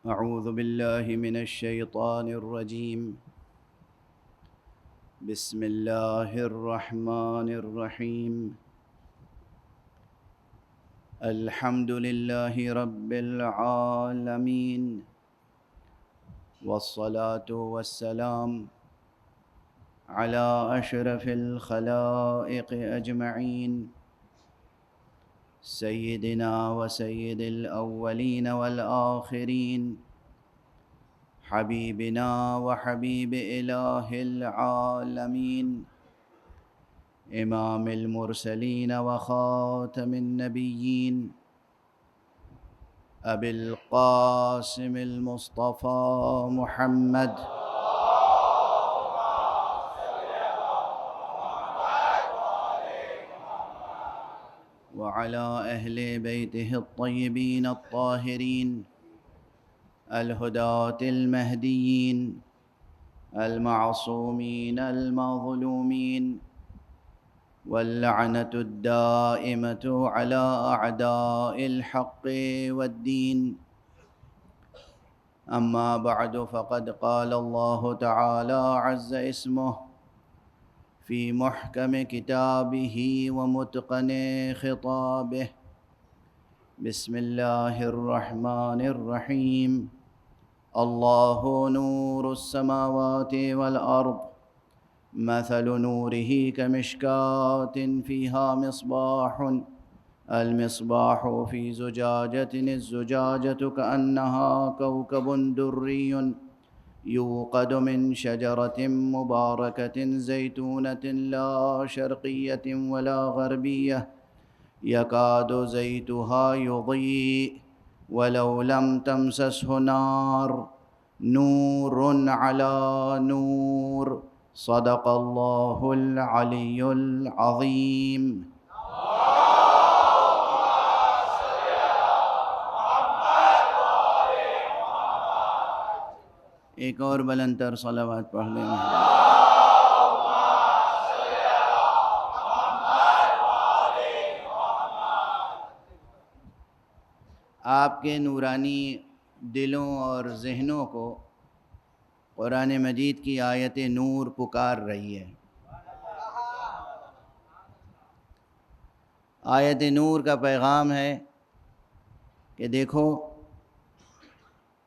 أعوذ بالله من الشيطان الرجيم. بسم الله الرحمن الرحيم. الحمد لله رب العالمين، والصلاة والسلام على أشرف الخلائق أجمعين، سيدنا وسيد الأولين والآخرين، حبيبنا وحبيب إله العالمين، إمام المرسلين وخاتم النبيين، أبي القاسم المصطفى محمد وعلى أهل بيته الطيبين الطاهرين الهداة المهديين المعصومين المظلومين، واللعنة الدائمة على أعداء الحق والدين. أما بعد، فقد قال الله تعالى عز اسمه في محكم كتابه ومتقن خطابه. بسم الله الرحمن الرحيم. الله نور السماوات والأرض، مثل نوره كمشكاة فيها مصباح، المصباح في زجاجة، الزجاجة كأنها كوكب دري يوقد من شجرة مباركة زيتونة لا شرقية ولا غربية، يكاد زيتها يضيء ولو لم تمسسه نار، نور على نور. صدق الله العلي العظيم. ایک اور بلند تر صلوات پڑھ لیں. آپ کے نورانی دلوں اور ذہنوں کو قرآن مجید کی آیت نور پکار رہی ہے. آیت نور کا پیغام ہے کہ دیکھو،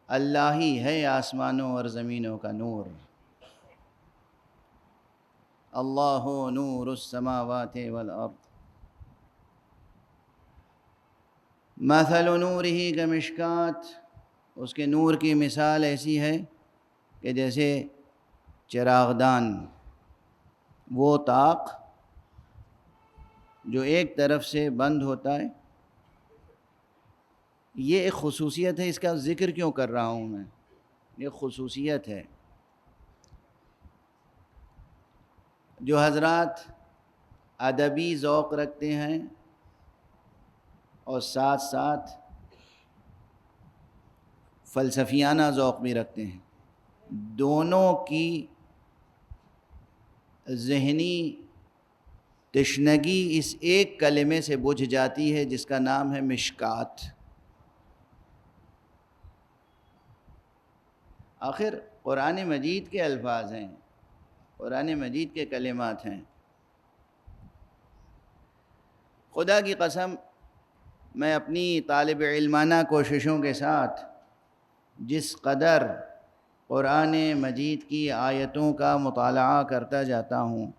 اللہ ہی ہے آسمانوں اور زمینوں کا نور. اللہ نور السماوات والارض، مثل نورہ کمشکات. اس کے نور کی مثال ایسی ہے کہ جیسے چراغدان، وہ طاق جو ایک طرف سے بند ہوتا ہے. یہ ایک خصوصیت ہے. اس کا ذکر کیوں کر رہا ہوں میں؟ یہ خصوصیت ہے. جو حضرات ادبی ذوق رکھتے ہیں اور ساتھ ساتھ فلسفیانہ ذوق بھی رکھتے ہیں، دونوں کی ذہنی تشنگی اس ایک کلمے سے بجھ جاتی ہے جس کا نام ہے مشکات. آخر قرآن مجید کے الفاظ ہیں، قرآن مجید کے کلمات ہیں. خدا کی قسم، میں اپنی طالب علمانہ کوششوں کے ساتھ جس قدر قرآن مجید کی آیتوں کا مطالعہ کرتا جاتا ہوں،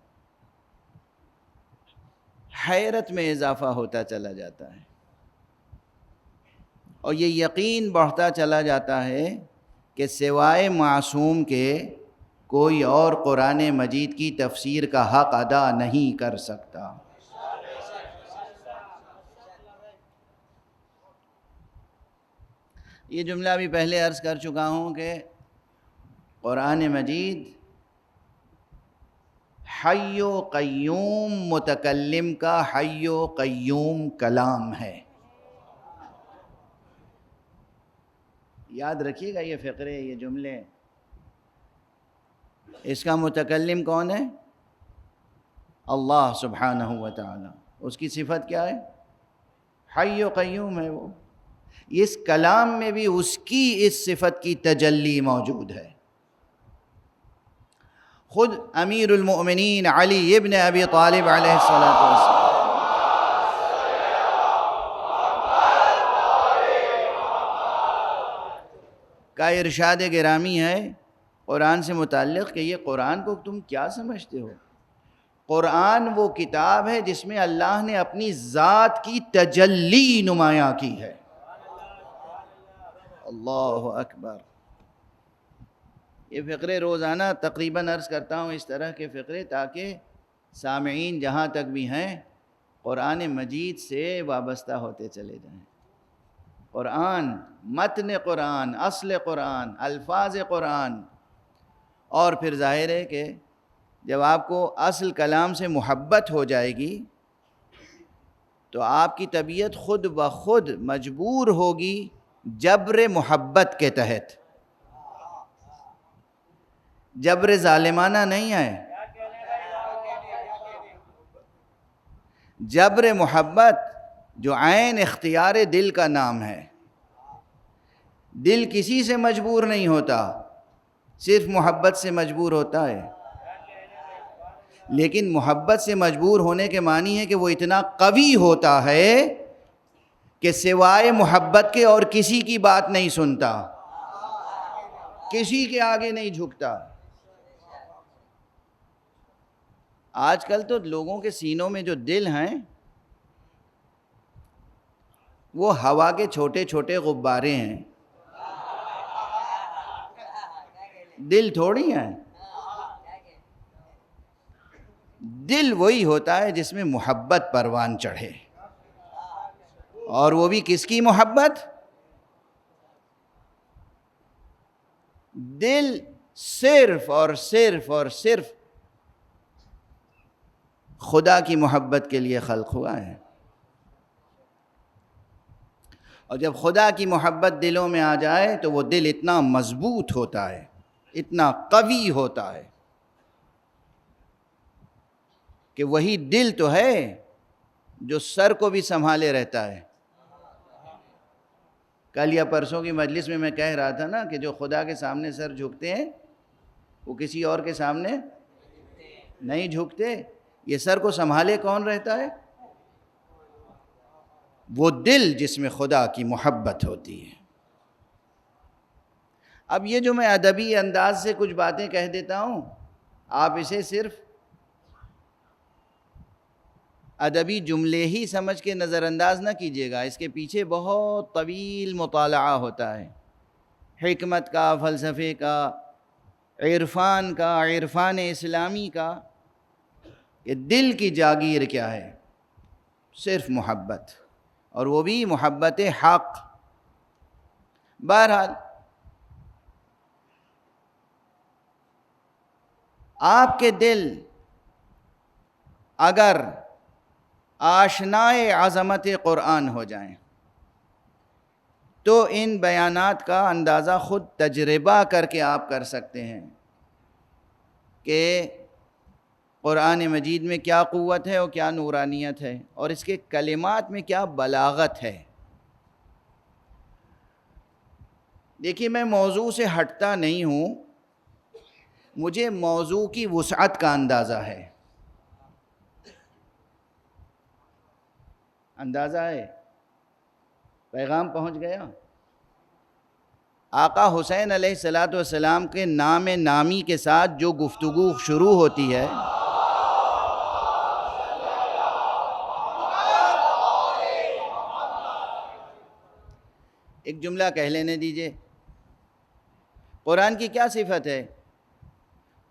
حیرت میں اضافہ ہوتا چلا جاتا ہے، اور یہ یقین بڑھتا چلا جاتا ہے کہ سوائے معصوم کے کوئی اور قرآن مجید کی تفسیر کا حق ادا نہیں کر سکتا. یہ جملہ بھی پہلے عرض کر چکا ہوں کہ قرآن مجید حی و قیوم متکلم کا حی و قیوم کلام ہے. یاد رکھیے گا یہ فقرے، یہ جملے. اس کا متکلم کون ہے؟ اللہ سبحانہ و تعالی. اس کی صفت کیا ہے؟ حی و قیوم ہے وہ. اس کلام میں بھی اس کی اس صفت کی تجلی موجود ہے۔ خود امیر المؤمنین علی ابن ابی طالب علیہ السلام کا ارشاد گرامی ہے قرآن سے متعلق کہ یہ قرآن کو تم کیا سمجھتے ہو؟ قرآن وہ کتاب ہے جس میں اللہ نے اپنی ذات کی تجلی نمایاں کی ہے۔ اللہ اکبر۔ یہ فقرے روزانہ تقریباً عرض کرتا ہوں، اس طرح کے فقرے، تاکہ سامعین جہاں تک بھی ہیں قرآن مجید سے وابستہ ہوتے چلے جائیں۔ قرآن، متن قرآن، اصل قرآن، الفاظ قرآن، اور پھر ظاہر ہے کہ جب آپ کو اصل کلام سے محبت ہو جائے گی تو آپ کی طبیعت خود بخود مجبور ہوگی جبر محبت کے تحت، جبر ظالمانہ نہیں ہے، جبر محبت جو عین اختیار دل کا نام ہے۔ دل کسی سے مجبور نہیں ہوتا، صرف محبت سے مجبور ہوتا ہے۔ لیکن محبت سے مجبور ہونے کے معنی ہے کہ وہ اتنا قوی ہوتا ہے کہ سوائے محبت کے اور کسی کی بات نہیں سنتا، کسی کے آگے نہیں جھکتا۔ آج کل تو لوگوں کے سینوں میں جو دل ہیں وہ ہوا کے چھوٹے چھوٹے غبارے ہیں، دل تھوڑی ہیں۔ دل وہی ہوتا ہے جس میں محبت پروان چڑھے، اور وہ بھی کس کی محبت؟ دل صرف اور صرف اور صرف خدا کی محبت کے لیے خلق ہوا ہے۔ اور جب خدا کی محبت دلوں میں آ جائے تو وہ دل اتنا مضبوط ہوتا ہے، اتنا قوی ہوتا ہے کہ وہی دل تو ہے جو سر کو بھی سنبھالے رہتا ہے۔ کل یا پرسوں کی مجلس میں کہہ رہا تھا نا کہ جو خدا کے سامنے سر جھکتے ہیں وہ کسی اور کے سامنے نہیں جھکتے۔ یہ سر کو سنبھالے کون رہتا ہے؟ وہ دل جس میں خدا کی محبت ہوتی ہے۔ اب یہ جو میں ادبی انداز سے کچھ باتیں کہہ دیتا ہوں، آپ اسے صرف ادبی جملے ہی سمجھ کے نظر انداز نہ کیجیے گا، اس کے پیچھے بہت طویل مطالعہ ہوتا ہے، حکمت کا، فلسفے کا، عرفان کا، عرفان اسلامی کا، کہ دل کی جاگیر کیا ہے؟ صرف محبت، اور وہ بھی محبت حق۔ بہرحال آپ کے دل اگر آشنائے عظمت قرآن ہو جائیں تو ان بیانات کا اندازہ خود تجربہ کر کے آپ کر سکتے ہیں کہ قرآن مجید میں کیا قوت ہے اور کیا نورانیت ہے، اور اس کے کلمات میں کیا بلاغت ہے۔ دیکھیے، میں موضوع سے ہٹتا نہیں ہوں، مجھے موضوع کی وسعت کا اندازہ ہے۔ اندازہ ہے؟ پیغام پہنچ گیا؟ آقا حسین علیہ السلام کے نام نامی کے ساتھ جو گفتگو شروع ہوتی ہے، ایک جملہ کہہ لینے دیجئے، قرآن کی کیا صفت ہے؟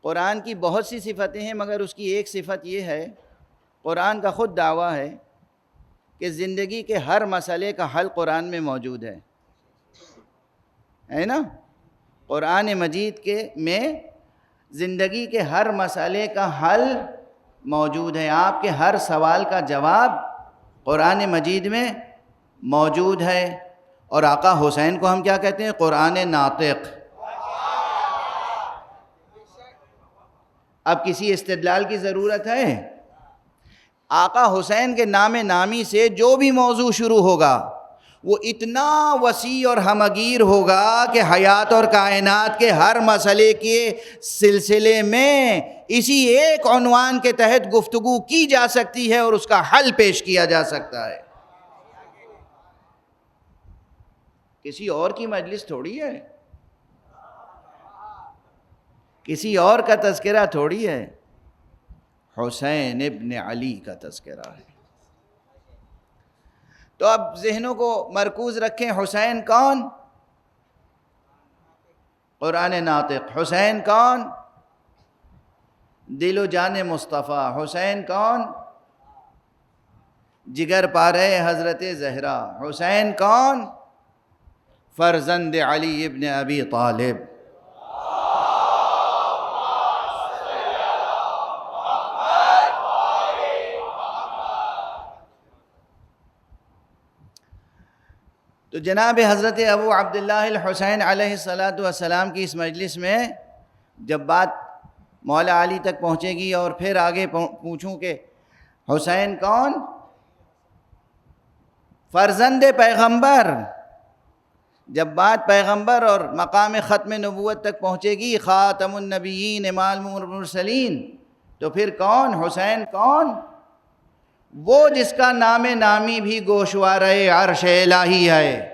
قرآن کی بہت سی صفتیں ہیں، مگر اس کی ایک صفت یہ ہے، قرآن کا خود دعویٰ ہے کہ زندگی کے ہر مسئلے کا حل قرآن میں موجود ہے نا؟ قرآن مجید میں زندگی کے ہر مسئلے کا حل موجود ہے، آپ کے ہر سوال کا جواب قرآن مجید میں موجود ہے۔ اور آقا حسین کو ہم کیا کہتے ہیں؟ قرآن ناطق۔ اب کسی استدلال کی ضرورت ہے؟ آقا حسین کے نام نامی سے جو بھی موضوع شروع ہوگا وہ اتنا وسیع اور ہمگیر ہوگا کہ حیات اور کائنات کے ہر مسئلے کے سلسلے میں اسی ایک عنوان کے تحت گفتگو کی جا سکتی ہے اور اس کا حل پیش کیا جا سکتا ہے. کسی اور کی مجلس تھوڑی ہے، کسی اور کا تذکرہ تھوڑی ہے، حسین ابن علی کا تذکرہ ہے. تو اب ذہنوں کو مرکوز رکھیں. حسین کون؟ قرآن ناطق. حسین کون؟ دل و جان مصطفیٰ. حسین کون؟ جگر پارے حضرت زہرا. حسین کون؟ فرزند علی ابن ابی طالب. تو جناب حضرت ابو عبداللہ الحسین علیہ السلام کی اس مجلس میں جب بات مولا علی تک پہنچے گی اور پھر آگے پوچھوں کہ حسین کون؟ فرزند پیغمبر. جب بات پیغمبر اور مقام ختم نبوت تک پہنچے گی، خاتم النبیین امام المرسلین، تو پھر کون؟ حسین کون؟ وہ جس کا نام نامی بھی گوشوارِ عرش الہی ہے.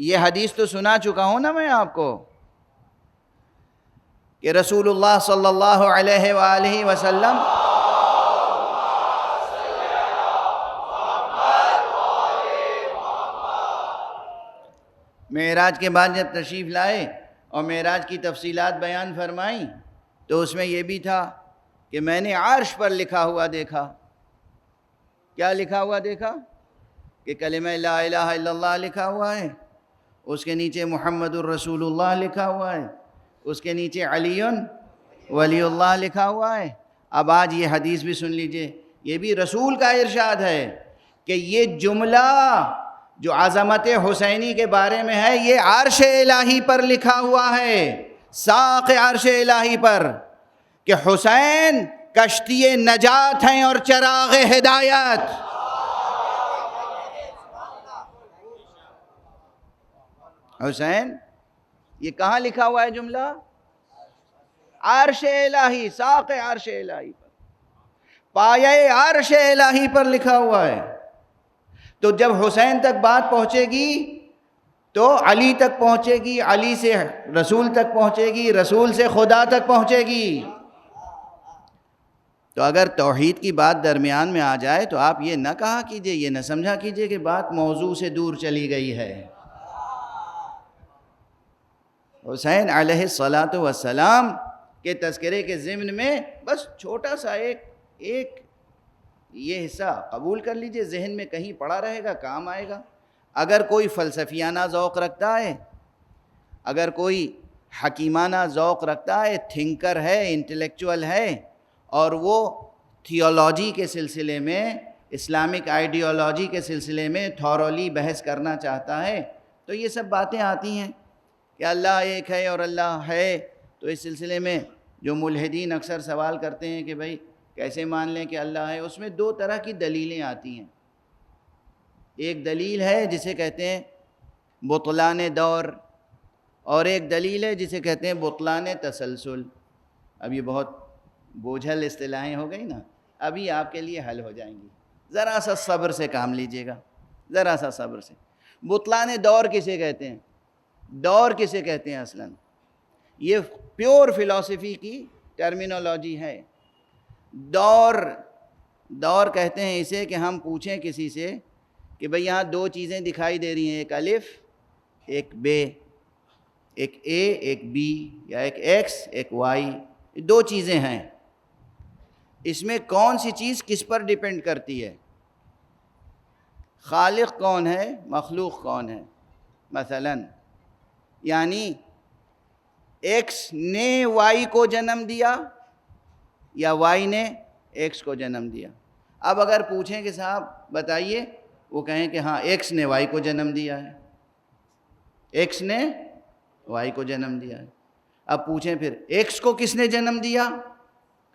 یہ حدیث تو سنا چکا ہوں نا میں آپ کو کہ رسول اللہ صلی اللہ علیہ وآلہ وسلم معراج کے بعد جب تشریف لائے اور معراج کی تفصیلات بیان فرمائیں تو اس میں یہ بھی تھا کہ میں نے عرش پر لکھا ہوا دیکھا. کیا لکھا ہوا دیکھا؟ کہ کلمہ لا الہ الا اللہ لکھا ہوا ہے، اس کے نیچے محمد الرسول اللہ لکھا ہوا ہے، اس کے نیچے علی ولی اللہ لکھا ہوا ہے. اب آج یہ حدیث بھی سن لیجئے، یہ بھی رسول کا ارشاد ہے کہ یہ جملہ جو عظمت حسینی کے بارے میں ہے یہ عرش الہی پر لکھا ہوا ہے، ساق عرش الہی پر، کہ حسین کشتی نجات ہیں اور چراغ ہدایت. حسین، یہ کہاں لکھا ہوا ہے جملہ؟ عرش الہی، ساق عرش الہی پر، پایہ عرش الہی پر لکھا ہوا ہے. تو جب حسین تک بات پہنچے گی تو علی تک پہنچے گی، علی سے رسول تک پہنچے گی، رسول سے خدا تک پہنچے گی. تو اگر توحید کی بات درمیان میں آ جائے تو آپ یہ نہ کہا کیجئے، یہ نہ سمجھا کیجئے کہ بات موضوع سے دور چلی گئی ہے. حسین علیہ السلام کے تذکرے کے ضمن میں بس چھوٹا سا ایک یہ حصہ قبول کر لیجئے، ذہن میں کہیں پڑا رہے گا، کام آئے گا. اگر کوئی فلسفیانہ ذوق رکھتا ہے، اگر کوئی حکیمانہ ذوق رکھتا ہے، تھنکر ہے، انٹلیکچول ہے، اور وہ تھیولوجی کے سلسلے میں، اسلامک آئیڈیالوجی کے سلسلے میں تھورولی بحث کرنا چاہتا ہے، تو یہ سب باتیں آتی ہیں کہ اللہ ایک ہے اور اللہ ہے. تو اس سلسلے میں جو ملحدین اکثر سوال کرتے ہیں کہ بھائی کیسے مان لیں کہ اللہ ہے، اس میں دو طرح کی دلیلیں آتی ہیں. ایک دلیل ہے جسے کہتے ہیں بطلان دور، اور ایک دلیل ہے جسے کہتے ہیں بطلان تسلسل. اب یہ بہت بوجھل اصطلاحیں ہو گئی نا، ابھی آپ کے لیے حل ہو جائیں گی. ذرا سا صبر سے کام لیجئے گا، ذرا سا صبر سے. بطلان دور کسے کہتے ہیں؟ دور کسے کہتے ہیں اصلاً؟ یہ پیور فلسفی کی ٹرمینالوجی ہے. دور کہتے ہیں اسے کہ ہم پوچھیں کسی سے کہ بھئی یہاں دو چیزیں دکھائی دے رہی ہیں، ایک الف ایک بے، ایک اے ایک بی، یا ایک ایکس ایک وائی، دو چیزیں ہیں. اس میں کون سی چیز کس پر ڈیپینڈ کرتی ہے؟ خالق کون ہے، مخلوق کون ہے؟ مثلاً یعنی ایکس نے وائی کو جنم دیا یا وائی نے ایکس کو جنم دیا. اب اگر پوچھیں کہ صاحب بتائیے، وہ کہیں کہ ہاں ایکس نے وائی کو جنم دیا ہے، ایکس نے وائی کو جنم دیا ہے. اب پوچھیں پھر ایکس کو کس نے جنم دیا؟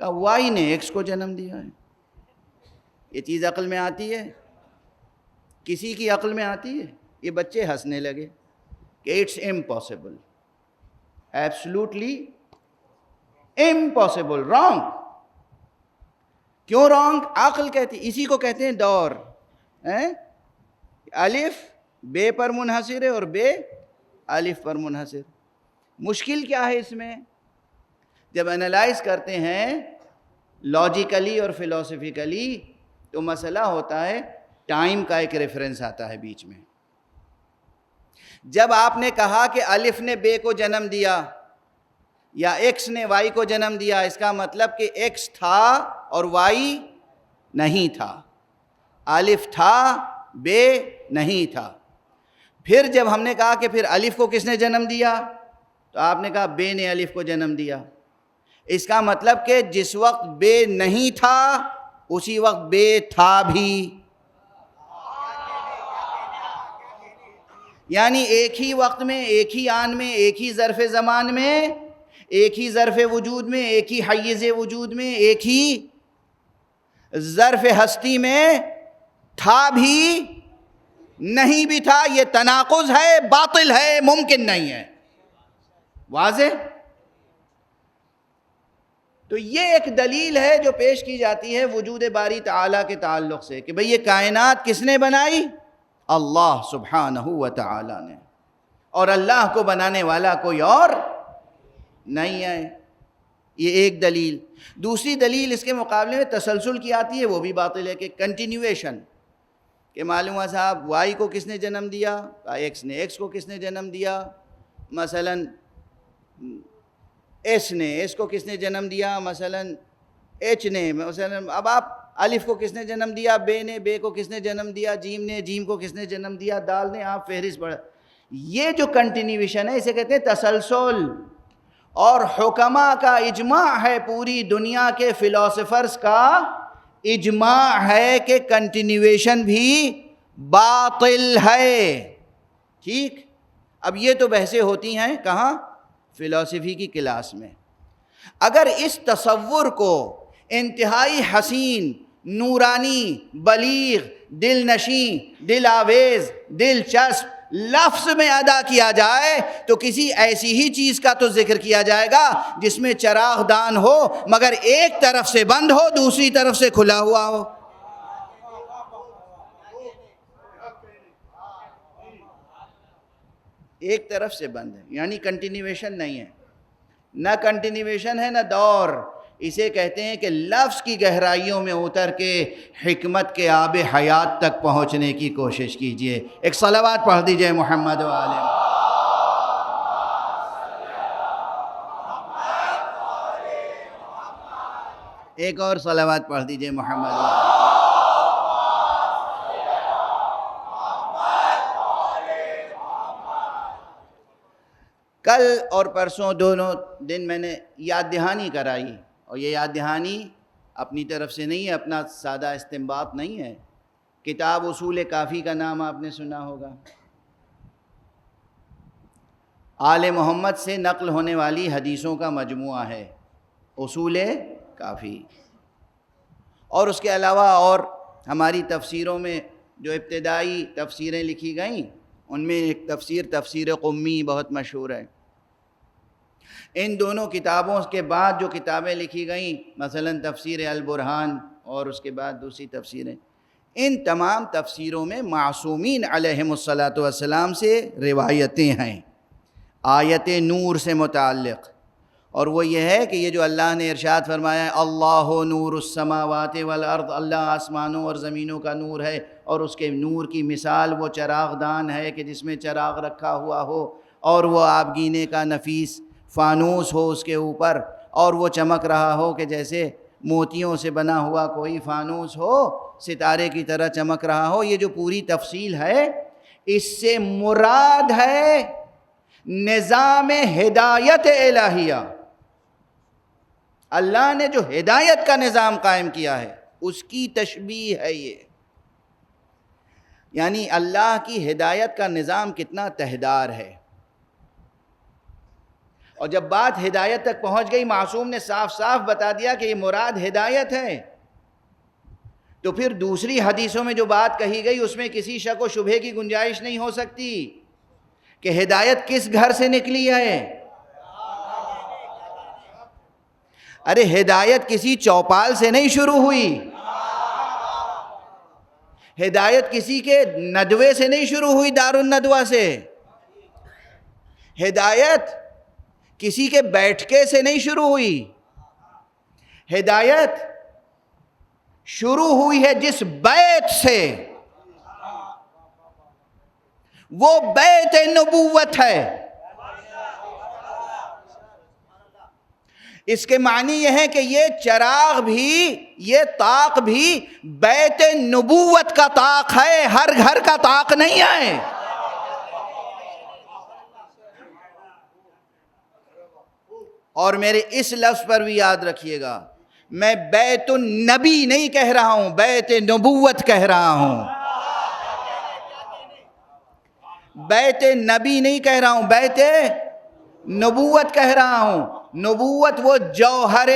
کہا وائی نے ایکس کو جنم دیا ہے. یہ چیز عقل میں آتی ہے؟ کسی کی عقل میں آتی ہے؟ یہ بچے ہنسنے لگے کہ it's impossible, absolutely impossible, wrong. کیوں رانگ؟ عقل کہتی، اسی کو کہتے ہیں دور۔ الف بے پر منحصر ہے اور بے الف پر منحصر۔ مشکل کیا ہے اس میں؟ جب انالائز کرتے ہیں لاجیکلی اور فلسفیکلی تو مسئلہ ہوتا ہے ٹائم کا ایک ریفرنس آتا ہے بیچ میں۔ جب آپ نے کہا کہ الف نے بے کو جنم دیا یا ایکس نے وائی کو جنم دیا، اس کا مطلب کہ ایکس تھا اور وائی نہیں تھا، الف تھا بے نہیں تھا۔ پھر جب ہم نے کہا کہ پھر الف کو کس نے جنم دیا، تو آپ نے کہا بے نے الف کو جنم دیا۔ اس کا مطلب کہ جس وقت بے نہیں تھا اسی وقت بے تھا بھی، یعنی ایک ہی وقت میں، ایک ہی آن میں، ایک ہی ظرف زمان میں، ایک ہی ظرف وجود میں، ایک ہی حیز وجود میں، ایک ہی ظرف ہستی میں تھا بھی نہیں بھی تھا۔ یہ تناقض ہے، باطل ہے، ممکن نہیں ہے۔ واضح؟ تو یہ ایک دلیل ہے جو پیش کی جاتی ہے وجود باری تعالیٰ کے تعلق سے کہ بھئی یہ کائنات کس نے بنائی؟ اللہ سبحانہ و تعالیٰ نے، اور اللہ کو بنانے والا کوئی اور نہیں ہے۔ یہ ایک دلیل۔ دوسری دلیل اس کے مقابلے میں تسلسل کی آتی ہے، وہ بھی باطل ہے، کہ کنٹینیویشن، کہ معلوم ہے صاحب وائی کو کس نے جنم دیا؟ ایکس نے۔ ایکس کو کس نے جنم دیا؟ مثلا ایس نے۔ ایس کو کس نے جنم دیا؟ مثلا ایچ نے۔ مثلا اب آپ الف کو کس نے جنم دیا؟ بے نے۔ بے کو کس نے جنم دیا؟ جیم نے۔ جیم کو کس نے جنم دیا؟ دال نے۔ آپ فہرست پڑھ۔ یہ جو کنٹینیویشن ہے اسے کہتے ہیں تسلسل، اور حکماء کا اجماع ہے، پوری دنیا کے فلاسفرز کا اجماع ہے کہ کنٹینیویشن بھی باطل ہے۔ ٹھیک؟ اب یہ تو بحثیں ہوتی ہیں کہاں؟ فلسفی کی کلاس میں۔ اگر اس تصور کو انتہائی حسین، نورانی، بلیغ، دل نشیں، دل آویز، دلچسپ لفظ میں ادا کیا جائے تو کسی ایسی ہی چیز کا تو ذکر کیا جائے گا جس میں چراغ دان ہو مگر ایک طرف سے بند ہو دوسری طرف سے کھلا ہوا ہو۔ ایک طرف سے بند ہے، یعنی کنٹینیویشن نہیں ہے، نہ کنٹینیویشن ہے نہ دور۔ اسے کہتے ہیں کہ لفظ کی گہرائیوں میں اتر کے حکمت کے آب حیات تک پہنچنے کی کوشش کیجئے۔ ایک صلوات پڑھ دیجئے محمد و آلہ۔ ایک اور صلوات پڑھ دیجئے محمد و آلہ۔ کل اور پرسوں دونوں دن میں نے یاد دہانی کرائی، اور یہ یاد دہانی اپنی طرف سے نہیں ہے، اپنا سادہ استنباط نہیں ہے۔ کتاب اصول کافی کا نام آپ نے سنا ہوگا، آل محمد سے نقل ہونے والی حدیثوں کا مجموعہ ہے اصول کافی۔ اور اس کے علاوہ اور ہماری تفسیروں میں جو ابتدائی تفسیریں لکھی گئیں ان میں ایک تفسیر قمی بہت مشہور ہے۔ ان دونوں کتابوں کے بعد جو کتابیں لکھی گئیں، مثلا تفسیر البرہان اور اس کے بعد دوسری تفسیریں، ان تمام تفسیروں میں معصومین علیہم الصلاۃ والسلام سے روایتیں ہیں آیت نور سے متعلق، اور وہ یہ ہے کہ یہ جو اللہ نے ارشاد فرمایا ہے اللہ نور السماوات والارض، اللہ آسمانوں اور زمینوں کا نور ہے، اور اس کے نور کی مثال وہ چراغ دان ہے کہ جس میں چراغ رکھا ہوا ہو اور وہ آبگینے کا نفیس فانوس ہو اس کے اوپر، اور وہ چمک رہا ہو کہ جیسے موتیوں سے بنا ہوا کوئی فانوس ہو، ستارے کی طرح چمک رہا ہو۔ یہ جو پوری تفصیل ہے اس سے مراد ہے نظام ہدایت الہیہ، اللہ نے جو ہدایت کا نظام قائم کیا ہے اس کی تشبیہ ہے یہ، یعنی اللہ کی ہدایت کا نظام کتنا تہدار ہے۔ اور جب بات ہدایت تک پہنچ گئی، معصوم نے صاف صاف بتا دیا کہ یہ مراد ہدایت ہے، تو پھر دوسری حدیثوں میں جو بات کہی گئی اس میں کسی شک و شبہے کی گنجائش نہیں ہو سکتی کہ ہدایت کس گھر سے نکلی ہے. ارے ہدایت کسی چوپال سے نہیں شروع ہوئی، ہدایت کسی کے ندوے سے نہیں شروع ہوئی، دار الندوہ سے. ہدایت کسی کے بیٹھکے سے نہیں شروع ہوئی، ہدایت شروع ہوئی ہے جس بیت سے، وہ بیت نبوت ہے. اس کے معنی یہ ہے کہ یہ چراغ بھی، یہ طاق بھی بیت نبوت کا طاق ہے، ہر گھر کا طاق نہیں ہے. اور میرے اس لفظ پر بھی یاد رکھیے گا، میں بیت النبی نہیں کہہ رہا ہوں، بیت نبوت کہہ رہا ہوں. بیت نبی نہیں کہہ رہا ہوں، بیت نبوت کہہ رہا ہوں. نبوت وہ جوہر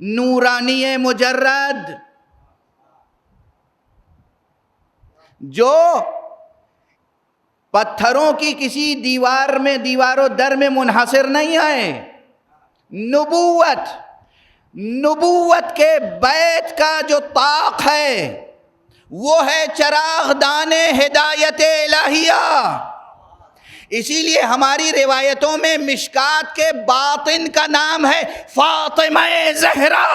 نورانی مجرد جو پتھروں کی کسی دیوار و در میں منحصر نہیں ہے. نبوت کے بیت کا جو طاق ہے وہ ہے چراغ دان ہدایت الہیہ. اسی لیے ہماری روایتوں میں مشکات کے باطن کا نام ہے فاطمہ زہرا.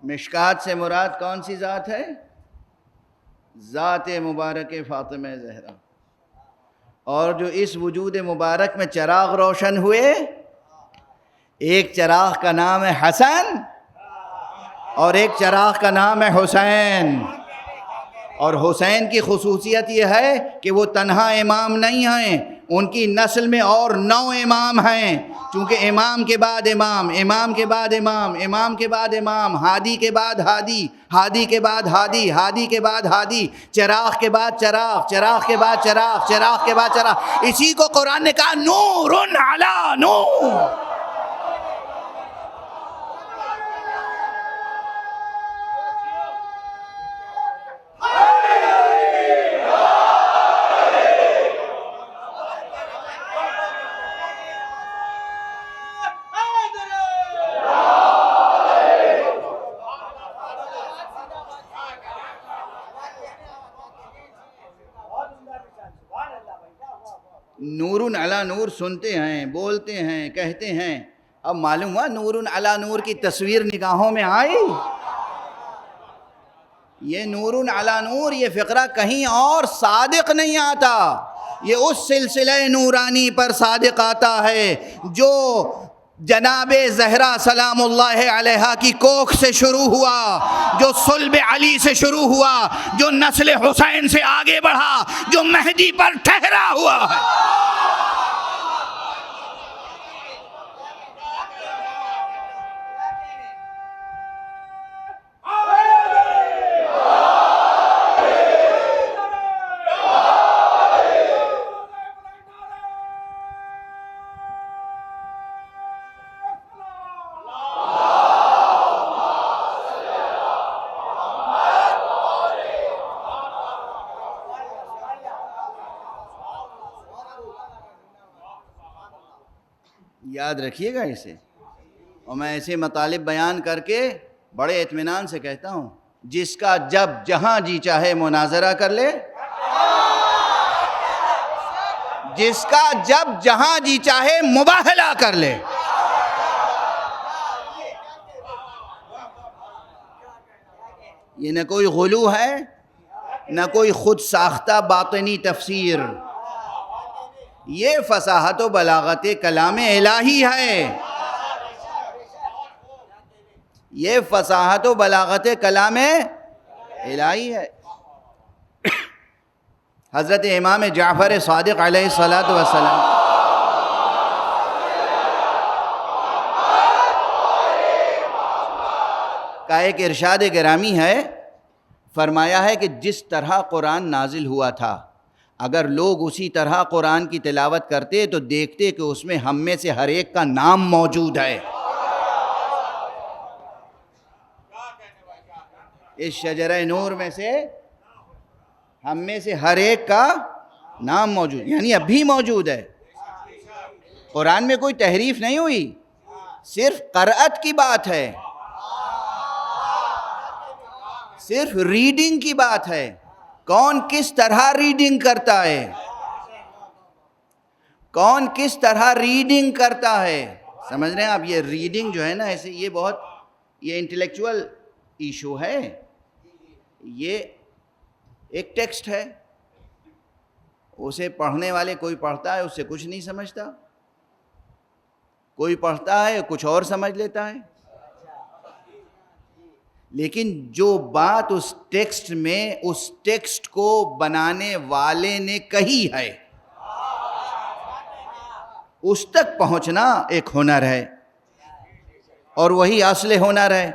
مشکات سے مراد کون سی ذات ہے؟ ذات مبارک فاطمہ زہرا. اور جو اس وجود مبارک میں چراغ روشن ہوئے، ایک چراغ کا نام ہے حسن اور ایک چراغ کا نام ہے حسین. اور حسین کی خصوصیت یہ ہے کہ وہ تنہا امام نہیں ہیں، ان کی نسل میں اور 9 امام ہیں. چونکہ امام کے بعد امام، امام کے بعد امام، امام کے بعد امام، ہادی کے بعد ہادی، ہادی کے بعد ہادی، ہادی کے بعد ہادی، چراغ کے بعد چراغ، چراغ کے بعد چراغ، چراغ کے بعد چراغ. اسی کو قرآن نے کہا نور علی نور. نور علی نور سنتے ہیں، بولتے ہیں، کہتے ہیں. اب معلوم ہوا نور علی نور کی تصویر نگاہوں میں آئی. یہ نور علی نور، یہ فقرہ کہیں اور صادق نہیں آتا، یہ اس سلسلہ نورانی پر صادق آتا ہے جو جناب زہرا سلام اللہ علیہا کی کوکھ سے شروع ہوا، جو صلب علی سے شروع ہوا، جو نسل حسین سے آگے بڑھا، جو مہدی پر ٹھہرا ہوا ہے. یاد رکھیے گا اسے. اور میں ایسے مطالب بیان کر کے بڑے اطمینان سے کہتا ہوں، جس کا جب جہاں جی چاہے مناظرہ کر لے، جس کا جب جہاں جی چاہے مباہلہ کر لے. یہ نہ کوئی غلو ہے، نہ کوئی خود ساختہ باطنی تفسیر، یہ فصاحت و بلاغت کلام الہی ہے. یہ فصاحت و بلاغت کلام الہی ہے. حضرت امام جعفر صادق علیہ السلام کا ایک ارشاد گرامی ہے فرمایا ہے کہ جس طرح قرآن نازل ہوا تھا اگر لوگ اسی طرح قرآن کی تلاوت کرتے تو دیکھتے کہ اس میں ہم میں سے ہر ایک کا نام موجود ہے۔ اس شجرہ نور میں سے ہم میں سے ہر ایک کا نام موجود، یعنی اب بھی موجود ہے۔ قرآن میں کوئی تحریف نہیں ہوئی، صرف قرأت کی بات ہے، صرف ریڈنگ کی بات ہے۔ کون کس طرح ریڈنگ کرتا ہے، کون کس طرح ریڈنگ کرتا ہے، سمجھ رہے ہیں آپ؟ یہ ریڈنگ جو ہے نا ایسے یہ بہت یہ انٹلیکچول ایشو ہے۔ یہ ایک ٹیکسٹ ہے، اسے پڑھنے والے کوئی پڑھتا ہے اس سے کچھ نہیں سمجھتا، کوئی پڑھتا ہے کچھ اور سمجھ لیتا ہے، لیکن جو بات اس ٹیکسٹ میں اس ٹیکسٹ کو بنانے والے نے کہی ہے اس تک پہنچنا ایک ہنر ہے، اور وہی اصل ہنر ہے۔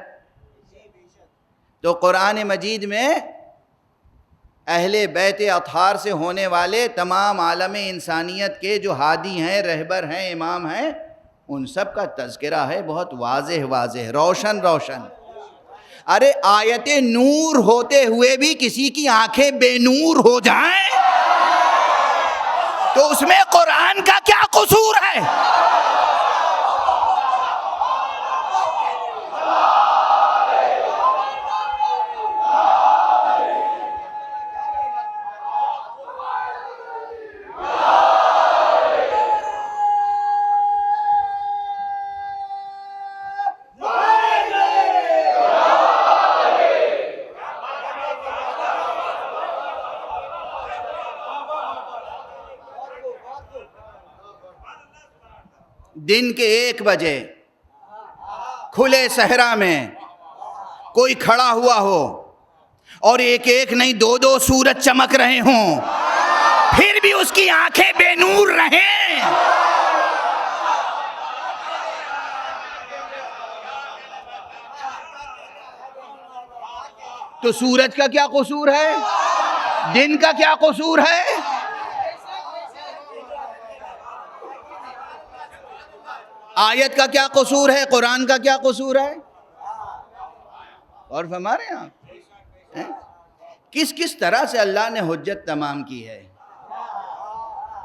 تو قرآن مجید میں اہل بیت اطہار سے ہونے والے تمام عالم انسانیت کے جو ہادی ہیں، رہبر ہیں، امام ہیں، ان سب کا تذکرہ ہے، بہت واضح واضح، روشن روشن۔ ارے آیت نور ہوتے ہوئے بھی کسی کی آنکھیں بے نور ہو جائیں تو اس میں قرآن کا کیا قصور ہے؟ دن کے 1 بجے کھلے صحرا میں کوئی کھڑا ہوا ہو اور ایک ایک نہیں 2 سورج چمک رہے ہوں، پھر بھی اس کی آنکھیں بے نور رہیں، تو سورج کا کیا قصور ہے؟ دن کا کیا قصور ہے؟ آیت کا کیا قصور ہے؟ قرآن کا کیا قصور ہے؟ اور فرما رہے ہیں آپ کس طرح سے اللہ نے حجت تمام کی ہے،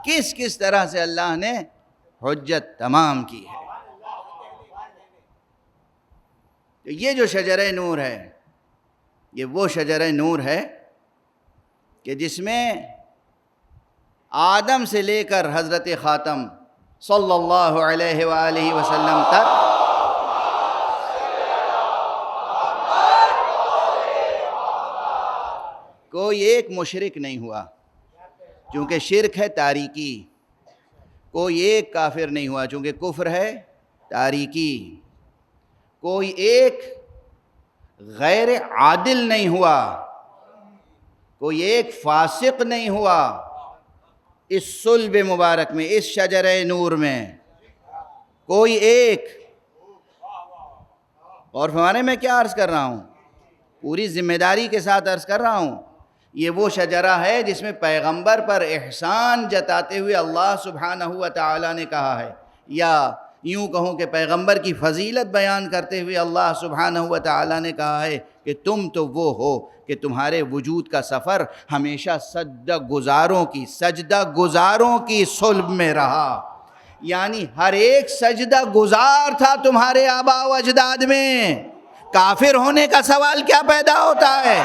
کس طرح سے اللہ نے حجت تمام کی ہے۔ یہ جو شجرہ نور ہے یہ وہ شجرہ نور ہے کہ جس میں آدم سے لے کر حضرت خاتم صلی اللہ علیہ وآلہ وسلم تک کوئی ایک مشرک نہیں ہوا، چونکہ شرک ہے تاریکی، کوئی ایک کافر نہیں ہوا چونکہ کفر ہے تاریکی، کوئی ایک غیر عادل نہیں ہوا، کوئی ایک فاسق نہیں ہوا اس صلب مبارک میں، اس شجرہ نور میں کوئی ایک۔ اور فرمانے میں کیا عرض کر رہا ہوں، پوری ذمہ داری کے ساتھ عرض کر رہا ہوں، یہ وہ شجرہ ہے جس میں پیغمبر پر احسان جتاتے ہوئے اللہ سبحانہ و تعالی نے کہا ہے، یا یوں کہوں کہ پیغمبر کی فضیلت بیان کرتے ہوئے اللہ سبحانہ و تعالی نے کہا ہے کہ تم تو وہ ہو کہ تمہارے وجود کا سفر ہمیشہ سجدہ گزاروں کی صلب میں رہا، یعنی ہر ایک سجدہ گزار تھا تمہارے آباء و اجداد میں، کافر ہونے کا سوال کیا پیدا ہوتا ہے؟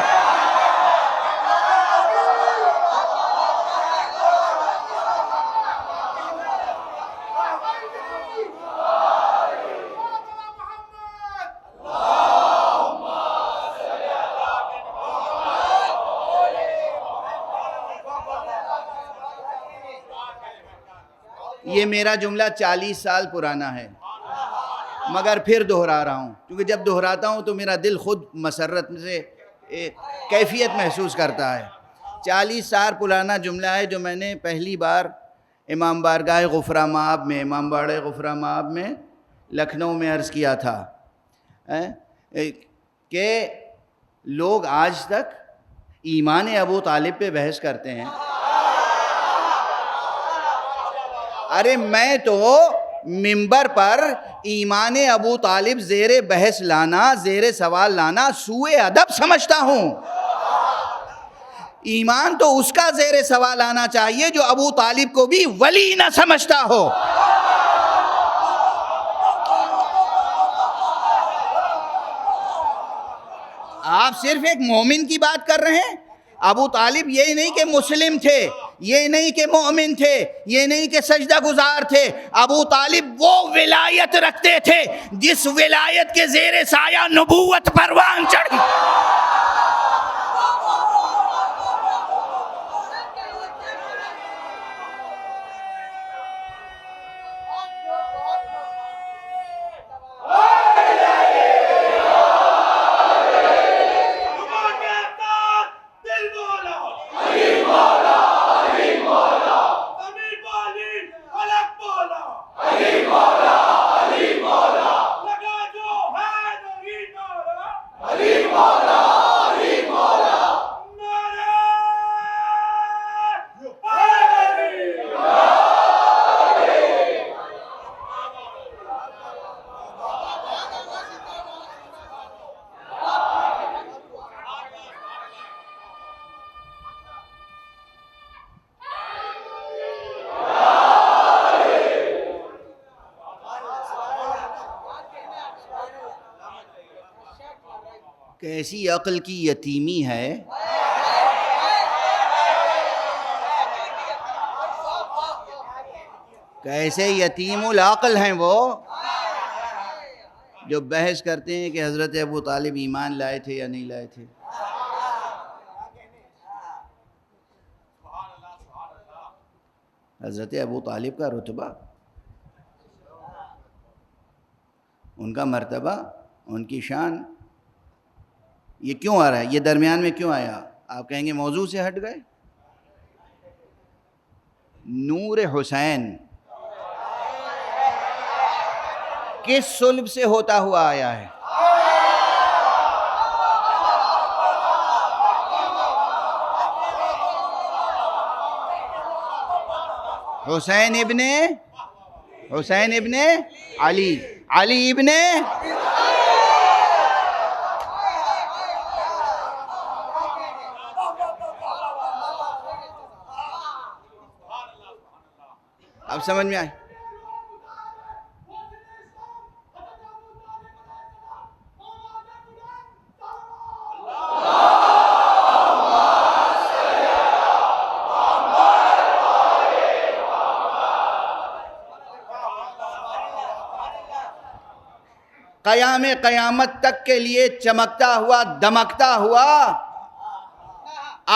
یہ میرا جملہ 40 سال پرانا ہے مگر پھر دہرا رہا ہوں، کیونکہ جب دہراتا ہوں تو میرا دل خود مسرت سے کیفیت محسوس کرتا ہے۔ 40 سال پرانا جملہ ہے جو میں نے پہلی بار امام بارگاہ غفرہ مآب میں، امام باڑہ غفرہ مآب میں لکھنؤ میں عرض کیا تھا کہ لوگ آج تک ایمان ابو طالب پہ بحث کرتے ہیں. ارے میں تو منبر پر ایمان ابو طالب زیر بحث لانا، زیر سوال لانا سوء ادب سمجھتا ہوں. ایمان تو اس کا زیر سوال آنا چاہیے جو ابو طالب کو بھی ولی نہ سمجھتا ہو. آپ صرف ایک مومن کی بات کر رہے ہیں. ابو طالب یہ نہیں کہ مسلم تھے، یہ نہیں کہ مومن تھے، یہ نہیں کہ سجدہ گزار تھے. ابو طالب وہ ولایت رکھتے تھے جس ولایت کے زیر سایہ نبوت پروان چڑھی. کیسی عقل کی یتیمی ہے. کیسے یتیم العقل ہیں وہ جو بحث کرتے ہیں کہ حضرت ابو طالب ایمان لائے تھے یا نہیں لائے تھے. حضرت ابو طالب کا رتبہ، ان کا مرتبہ، ان کی شان یہ کیوں آ رہا ہے؟ یہ درمیان میں کیوں آیا؟ آپ کہیں گے موضوع سے ہٹ گئے. نور حسین کس صلب سے ہوتا ہوا آیا ہے؟ حسین ابن علی، علی ابن اب سمجھ میں آئی. قیام قیامت تک کے لیے چمکتا ہوا دمکتا ہوا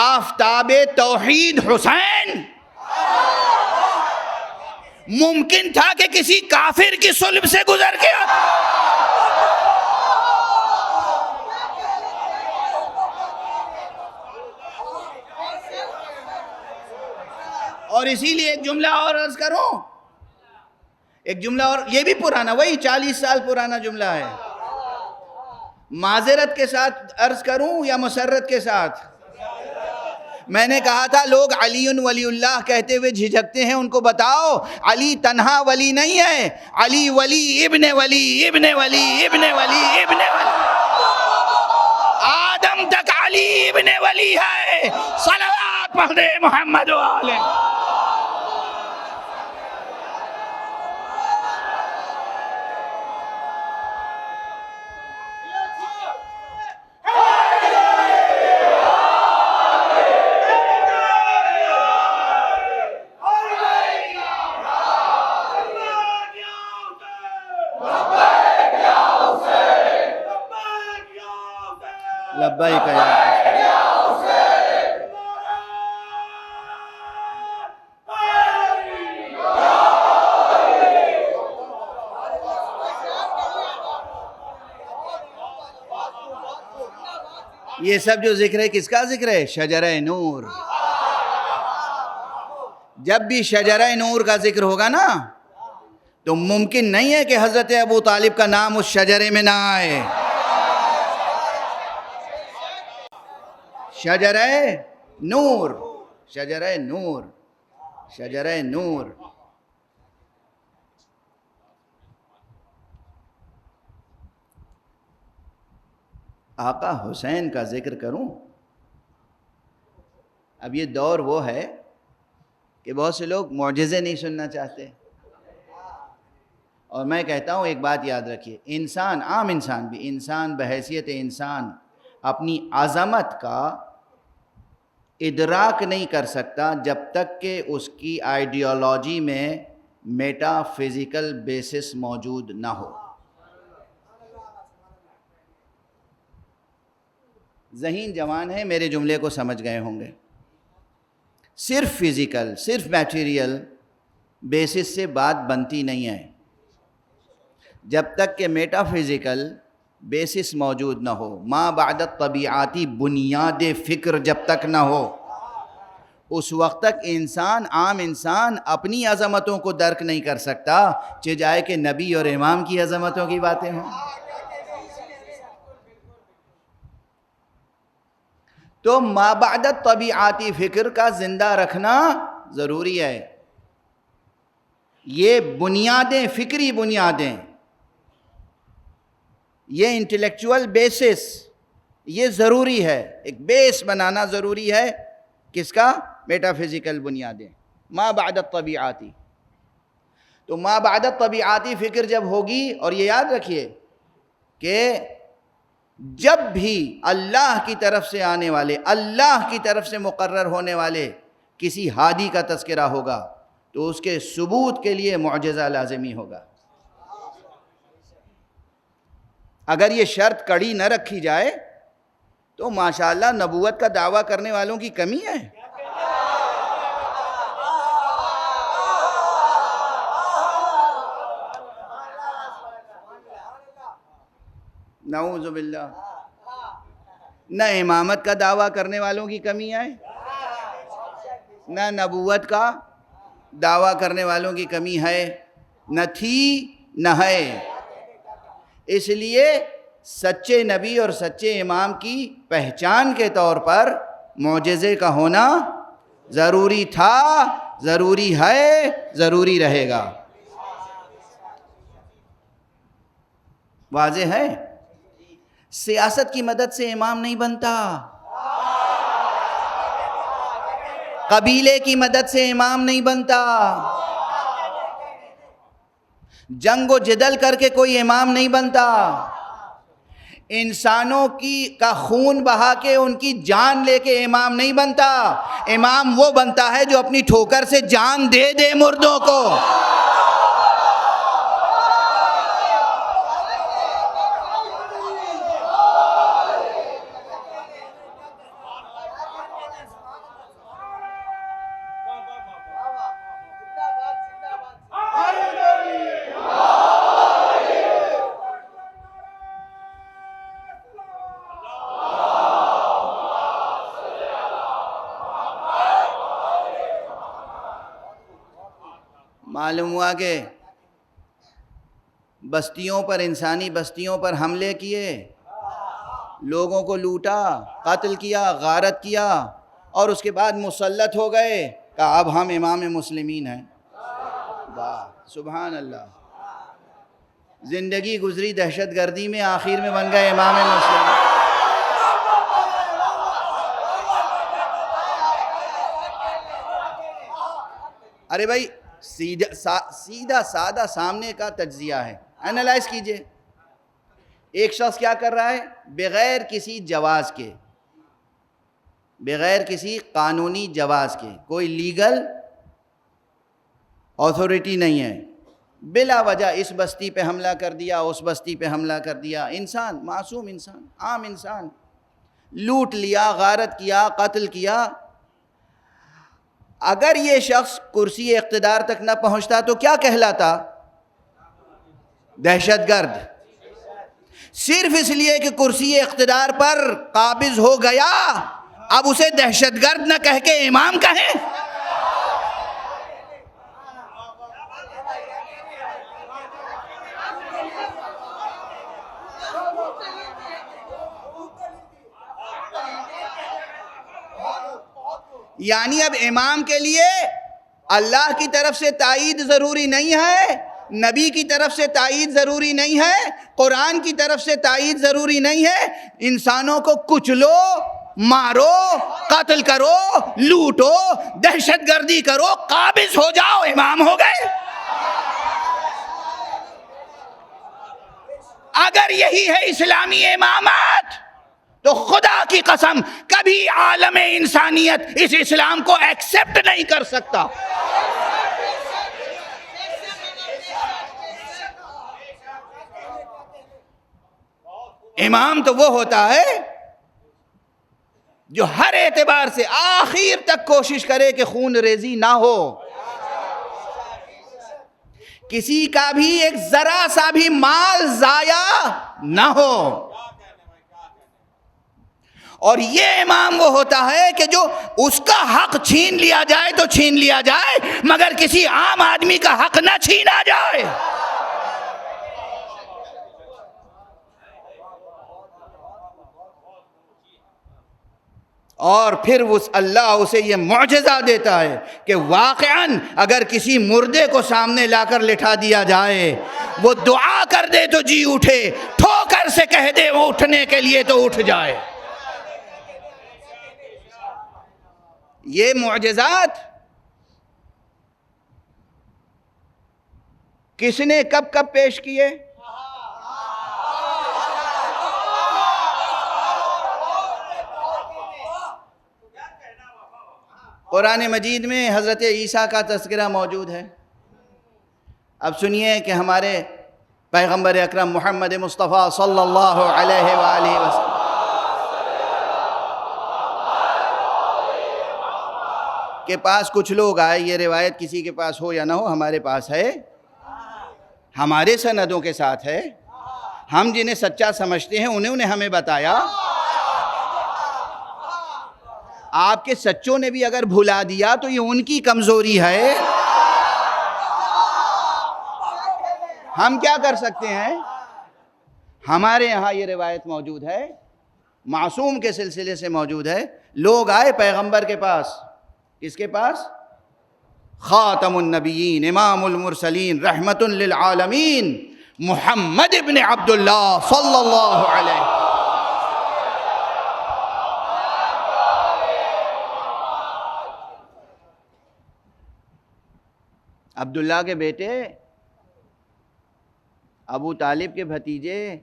آفتاب توحید حسین ممکن تھا کہ کسی کافر کی صلب سے گزر گیا. اور اسی لیے ایک جملہ اور عرض کروں، ایک جملہ اور، یہ بھی پرانا، وہی 40 سال پرانا جملہ ہے. معذرت کے ساتھ عرض کروں یا مسرت کے ساتھ؟ میں نے کہا تھا لوگ علی ولی اللہ کہتے ہوئے جھجکتے ہیں، ان کو بتاؤ علی تنہا ولی نہیں ہے، علی ولی ابن ولی ابن ولی ابن ولی ابن ولی، آدم تک علی ابن ولی ہے. صلوات پڑھ دے محمد و آلہ. لبیک یا یہ سب جو ذکر ہے کس کا ذکر ہے؟ شجرہ نور. جب بھی شجرہ نور کا ذکر ہوگا نا تو ممکن نہیں ہے کہ حضرت ابو طالب کا نام اس شجرے میں نہ آئے. شجرہ نور، شجرہ نور، شجرہ نور. آقا حسین کا ذکر کروں. اب یہ دور وہ ہے کہ بہت سے لوگ معجزے نہیں سننا چاہتے، اور میں کہتا ہوں ایک بات یاد رکھیے، انسان، عام انسان بھی، انسان بحیثیت انسان اپنی عظمت کا ادراک نہیں کر سکتا جب تک کہ اس کی آئیڈیالوجی میں میٹا فزیکل بیسس موجود نہ ہو. ذہین جوان ہے، میرے جملے کو سمجھ گئے ہوں گے. صرف فزیکل، صرف میٹیریل بیسس سے بات بنتی نہیں ہے. جب تک کہ میٹا فزیکل بیسس موجود نہ ہو، ما بعد الطبیعاتی بنیاد فکر جب تک نہ ہو، اس وقت تک انسان، عام انسان اپنی عظمتوں کو درک نہیں کر سکتا، چہ جائے کہ نبی اور امام کی عظمتوں کی باتیں ہوں. تو ما بعد الطبیعاتی فکر کا زندہ رکھنا ضروری ہے. یہ بنیادیں، فکری بنیادیں، یہ انٹلیکچول بیسس، یہ ضروری ہے. ایک بیس بنانا ضروری ہے. کس کا؟ میٹا فزیکل بنیادیں، ما بعد الطبیعاتی. تو ما بعد الطبیعاتی فکر جب ہوگی، اور یہ یاد رکھیے کہ جب بھی اللہ کی طرف سے آنے والے، اللہ کی طرف سے مقرر ہونے والے کسی ہادی کا تذکرہ ہوگا تو اس کے ثبوت کے لیے معجزہ لازمی ہوگا. اگر یہ شرط کڑی نہ رکھی جائے تو ماشاءاللہ نبوت کا دعویٰ کرنے والوں کی کمی ہے. نعوذ باللہ. نہ امامت کا دعویٰ کرنے والوں کی کمی ہے، نہ نبوت کا دعویٰ کرنے والوں کی کمی ہے، نہ تھی نہ ہے. اس لیے سچے نبی اور سچے امام کی پہچان کے طور پر معجزے کا ہونا ضروری تھا، ضروری ہے، ضروری رہے گا. واضح ہے؟ سیاست کی مدد سے امام نہیں بنتا، قبیلے کی مدد سے امام نہیں بنتا، جنگ و جدل کر کے کوئی امام نہیں بنتا، انسانوں کا خون بہا کے ان کی جان لے کے امام نہیں بنتا. امام وہ بنتا ہے جو اپنی ٹھوکر سے جان دے دے مردوں کو. معلوم ہوا کہ بستیوں پر، انسانی بستیوں پر حملے کیے، لوگوں کو لوٹا، قتل کیا، غارت کیا، اور اس کے بعد مسلط ہو گئے، کہا اب ہم امام مسلمین ہیں. واہ سبحان اللہ. زندگی گزری دہشت گردی میں، آخر میں بن گئے امام مسلمین. ارے بھائی سیدھا سادہ سامنے کا تجزیہ ہے، انالائز کیجئے. ایک شخص کیا کر رہا ہے؟ بغیر کسی جواز کے، بغیر کسی قانونی جواز کے، کوئی لیگل آتھورٹی نہیں ہے، بلا وجہ اس بستی پہ حملہ کر دیا، اس بستی پہ حملہ کر دیا. انسان، معصوم انسان، عام انسان، لوٹ لیا، غارت کیا، قتل کیا. اگر یہ شخص کرسی اقتدار تک نہ پہنچتا تو کیا کہلاتا؟ دہشت گرد. صرف اس لیے کہ کرسی اقتدار پر قابض ہو گیا، اب اسے دہشت گرد نہ کہہ کے امام کہیں. یعنی اب امام کے لیے اللہ کی طرف سے تائید ضروری نہیں ہے، نبی کی طرف سے تائید ضروری نہیں ہے، قرآن کی طرف سے تائید ضروری نہیں ہے، انسانوں کو کچلو، مارو، قتل کرو، لوٹو، دہشت گردی کرو، قابض ہو جاؤ، امام ہو گئے۔ اگر یہی ہے اسلامی امامت تو خدا کی قسم کبھی عالم انسانیت اس اسلام کو ایکسپٹ نہیں کر سکتا۔ امام تو وہ ہوتا ہے جو ہر اعتبار سے آخر تک کوشش کرے کہ خون ریزی نہ ہو، کسی کا بھی ایک ذرا سا بھی مال ضائع نہ ہو۔ اور یہ امام وہ ہوتا ہے کہ جو اس کا حق چھین لیا جائے تو چھین لیا جائے، مگر کسی عام آدمی کا حق نہ چھینا جائے۔ اور پھر اللہ اسے یہ معجزہ دیتا ہے کہ واقعاً اگر کسی مردے کو سامنے لا کر لٹھا دیا جائے، وہ دعا کر دے تو جی اٹھے، ٹھوکر سے کہہ دے وہ اٹھنے کے لیے تو اٹھ جائے۔ یہ معجزات کس نے کب کب پیش کیے؟ قرآن مجید میں حضرت عیسیٰ کا تذکرہ موجود ہے۔ اب سنیے کہ ہمارے پیغمبر اکرم محمد مصطفیٰ صلی اللہ علیہ وآلہ وسلم کے پاس کچھ لوگ آئے، یہ روایت کسی کے پاس ہو یا نہ ہو، ہمارے پاس ہے، ہمارے سندوں کے ساتھ ہے، ہم جنہیں سچا سمجھتے ہیں انہوں نے ہمیں بتایا۔ آپ کے سچوں نے بھی اگر بھلا دیا تو یہ ان کی کمزوری ہے، ہم کیا کر سکتے ہیں؟ ہمارے یہاں یہ روایت موجود ہے، معصوم کے سلسلے سے موجود ہے۔ لوگ آئے پیغمبر کے پاس، کس کے پاس؟ خاتم النبیین، امام المرسلین، رحمت للعالمین، محمد ابن عبداللہ صلی اللہ علیہ وسلم۔ عبداللہ کے بیٹے، ابو طالب کے بھتیجے،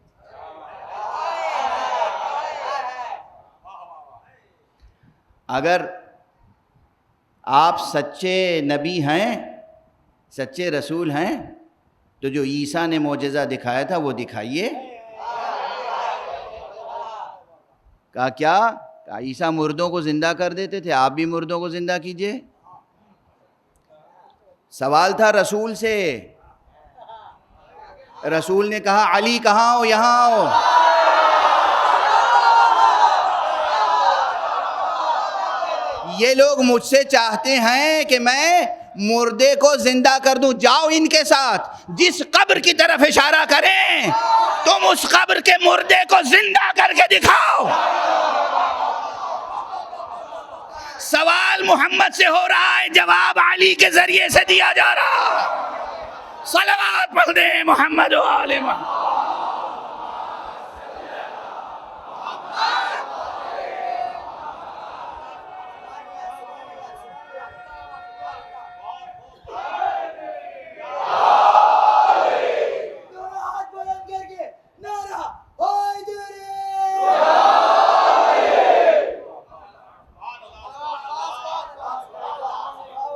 اگر آپ سچے نبی ہیں، سچے رسول ہیں، تو جو عیسیٰ نے معجزہ دکھایا تھا وہ دکھائیے۔ کہا کیا؟ کہا عیسیٰ مردوں کو زندہ کر دیتے تھے، آپ بھی مردوں کو زندہ کیجئے۔ سوال تھا رسول سے، رسول نے کہا علی کہاں ہو؟ یہاں آؤ۔ یہ لوگ مجھ سے چاہتے ہیں کہ میں مردے کو زندہ کر دوں، جاؤ ان کے ساتھ، جس قبر کی طرف اشارہ کریں تم اس قبر کے مردے کو زندہ کر کے دکھاؤ۔ سوال محمد سے ہو رہا ہے، جواب علی کے ذریعے سے دیا جا رہا۔ صلوات پڑھ دیں محمد و آل محمد۔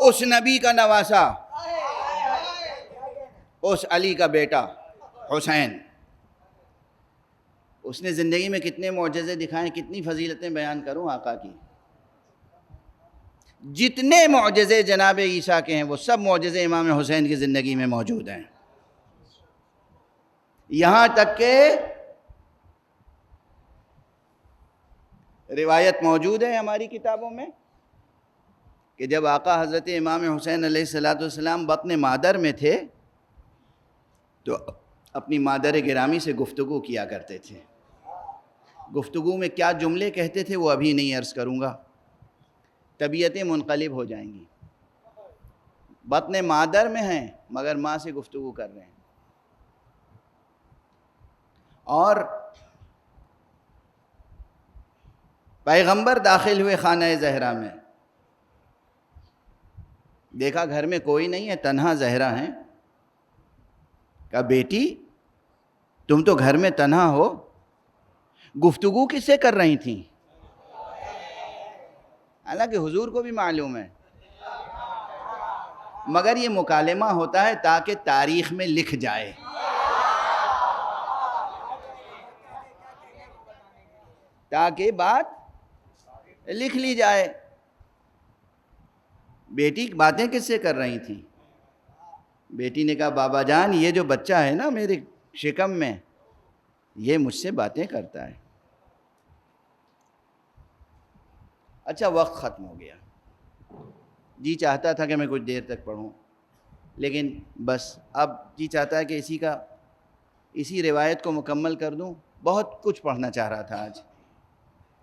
اس نبی کا نواسا، اس علی کا بیٹا حسین، اس نے زندگی میں کتنے معجزے دکھائے، کتنی فضیلتیں بیان کروں آقا کی۔ جتنے معجزے جناب عیسیٰ کے ہیں وہ سب معجزے امام حسین کی زندگی میں موجود ہیں۔ یہاں تک کہ روایت موجود ہے ہماری کتابوں میں کہ جب آقا حضرت امام حسین علیہ السلام بطن مادر میں تھے تو اپنی مادر گرامی سے گفتگو کیا کرتے تھے۔ گفتگو میں کیا جملے کہتے تھے وہ ابھی نہیں عرض کروں گا، طبیعتیں منقلب ہو جائیں گی. بطن مادر میں ہیں مگر ماں سے گفتگو کر رہے ہیں. اور پیغمبر داخل ہوئے خانہ زہرا میں، دیکھا گھر میں کوئی نہیں ہے، تنہا زہرا ہیں. کہا بیٹی تم تو گھر میں تنہا ہو، گفتگو کس سے کر رہی تھیں؟ حالانکہ حضور کو بھی معلوم ہے، مگر یہ مکالمہ ہوتا ہے تاکہ تاریخ میں لکھ جائے. تاکہ بات لکھ لی جائے. بیٹی باتیں کس سے کر رہی تھیں؟ بیٹی نے کہا بابا جان یہ جو بچہ ہے نا میرے شکم میں، یہ مجھ سے باتیں کرتا ہے. اچھا وقت ختم ہو گیا. جی چاہتا تھا کہ میں کچھ دیر تک پڑھوں، لیکن بس اب جی چاہتا ہے کہ اسی روایت کو مکمل کر دوں. بہت کچھ پڑھنا چاہ رہا تھا آج،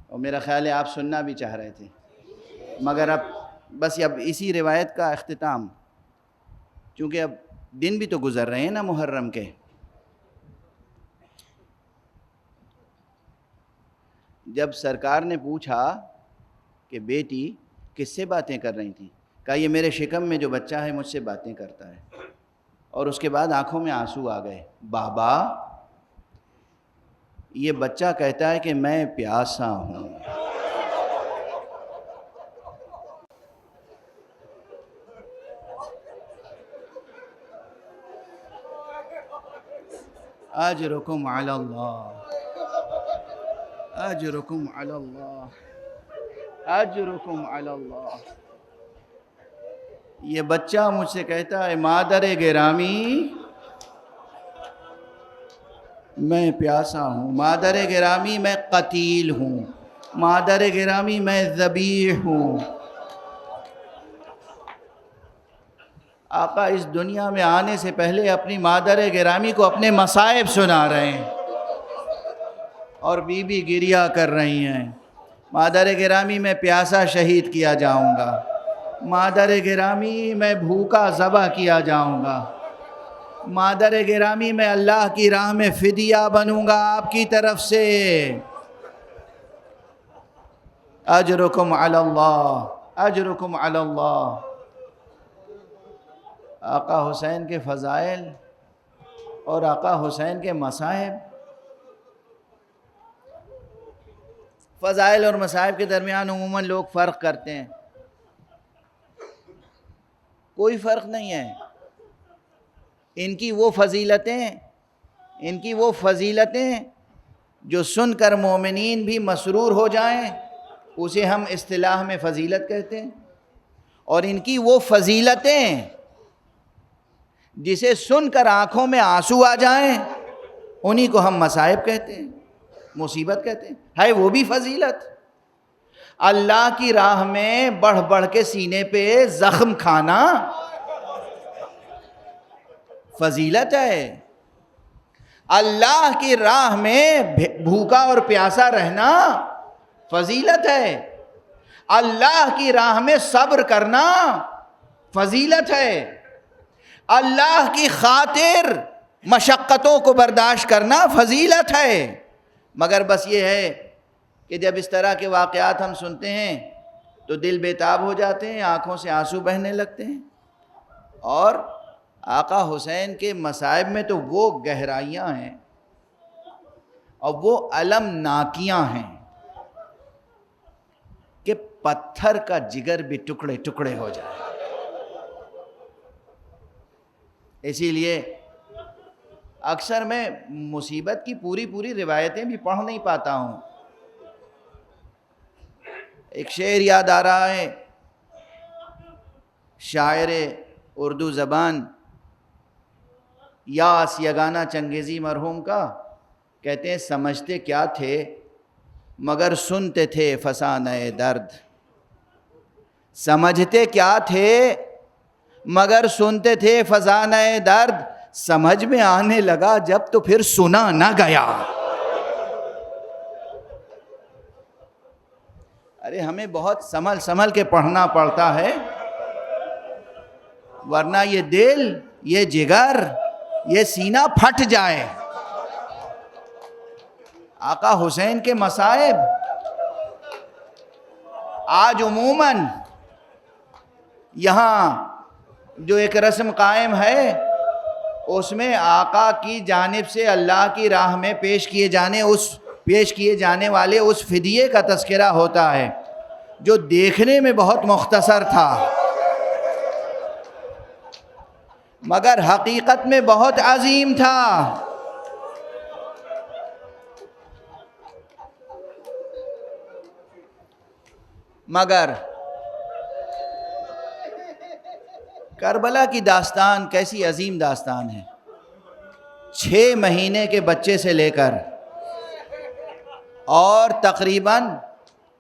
اور میرا خیال ہے آپ سننا بھی چاہ رہے تھے، مگر اب بس اب اسی روایت کا اختتام، چونکہ اب دن بھی تو گزر رہے ہیں نا محرم کے. جب سرکار نے پوچھا کہ بیٹی کس سے باتیں کر رہی تھیں، کہا یہ میرے شکم میں جو بچہ ہے مجھ سے باتیں کرتا ہے. اور اس کے بعد آنکھوں میں آنسو آ گئے. بابا یہ بچہ کہتا ہے کہ میں پیاسا ہوں. اجرکم علی اللہ، اجرکم علی اللہ، اجرکم علی اللہ. یہ بچہ مجھ سے کہتا ہے مادر گرامی میں پیاسا ہوں، مادر گرامی میں قتیل ہوں، مادر گرامی میں ذبیح ہوں. آقا اس دنیا میں آنے سے پہلے اپنی مادر گرامی کو اپنے مصائب سنا رہے ہیں، اور بی بی گریہ کر رہی ہیں. مادر گرامی میں پیاسا شہید کیا جاؤں گا، مادر گرامی میں بھوکا ذبح کیا جاؤں گا، مادر گرامی میں اللہ کی راہ میں فدیہ بنوں گا آپ کی طرف سے. اجرکم علی اللہ، اجرکم علی اللہ. آقا حسین کے فضائل اور آقا حسین کے مصائب. فضائل اور مصائب کے درمیان عموماً لوگ فرق کرتے ہیں. کوئی فرق نہیں ہے. ان کی وہ فضیلتیں جو سن کر مومنین بھی مسرور ہو جائیں اسے ہم اصطلاح میں فضیلت کہتے ہیں، اور ان کی وہ فضیلتیں جسے سن کر آنکھوں میں آنسو آ جائیں انہی کو ہم مصائب کہتے ہیں، مصیبت کہتے ہیں. ہے وہ بھی فضیلت. اللہ کی راہ میں بڑھ بڑھ کے سینے پہ زخم کھانا فضیلت ہے. اللہ کی راہ میں بھوکا اور پیاسا رہنا فضیلت ہے. اللہ کی راہ میں صبر کرنا فضیلت ہے. اللہ کی خاطر مشقتوں کو برداشت کرنا فضیلت ہے. مگر بس یہ ہے کہ جب اس طرح کے واقعات ہم سنتے ہیں تو دل بیتاب ہو جاتے ہیں، آنکھوں سے آنسو بہنے لگتے ہیں. اور آقا حسین کے مصائب میں تو وہ گہرائیاں ہیں اور وہ المناکیاں ہیں کہ پتھر کا جگر بھی ٹکڑے ٹکڑے ہو جائے. اسی لیے اکثر میں مصیبت کی پوری روایتیں بھی پڑھ نہیں پاتا ہوں. ایک شعر یاد آ رہا ہے، شاعر اردو زبان یاس یگانہ چنگیزی مرحوم کا، کہتے ہیں سمجھتے کیا تھے مگر سنتے تھے فسانہ درد. سمجھتے کیا تھے مگر سنتے تھے فسانہ درد. سمجھ میں آنے لگا جب تو پھر سنا نہ گیا. ارے ہمیں بہت سنبھل سنبھل کے پڑھنا پڑتا ہے، ورنہ یہ دل، یہ جگر، یہ سینہ پھٹ جائے۔ آقا حسین کے مصائب آج عموماً یہاں جو ایک رسم قائم ہے، اس میں آقا کی جانب سے اللہ کی راہ میں پیش کیے جانے والے اس فدیے کا تذکرہ ہوتا ہے جو دیکھنے میں بہت مختصر تھا مگر حقیقت میں بہت عظیم تھا۔ مگر کربلا کی داستان کیسی عظیم داستان ہے۔ 6 مہینے کے بچے سے لے کر اور تقریباً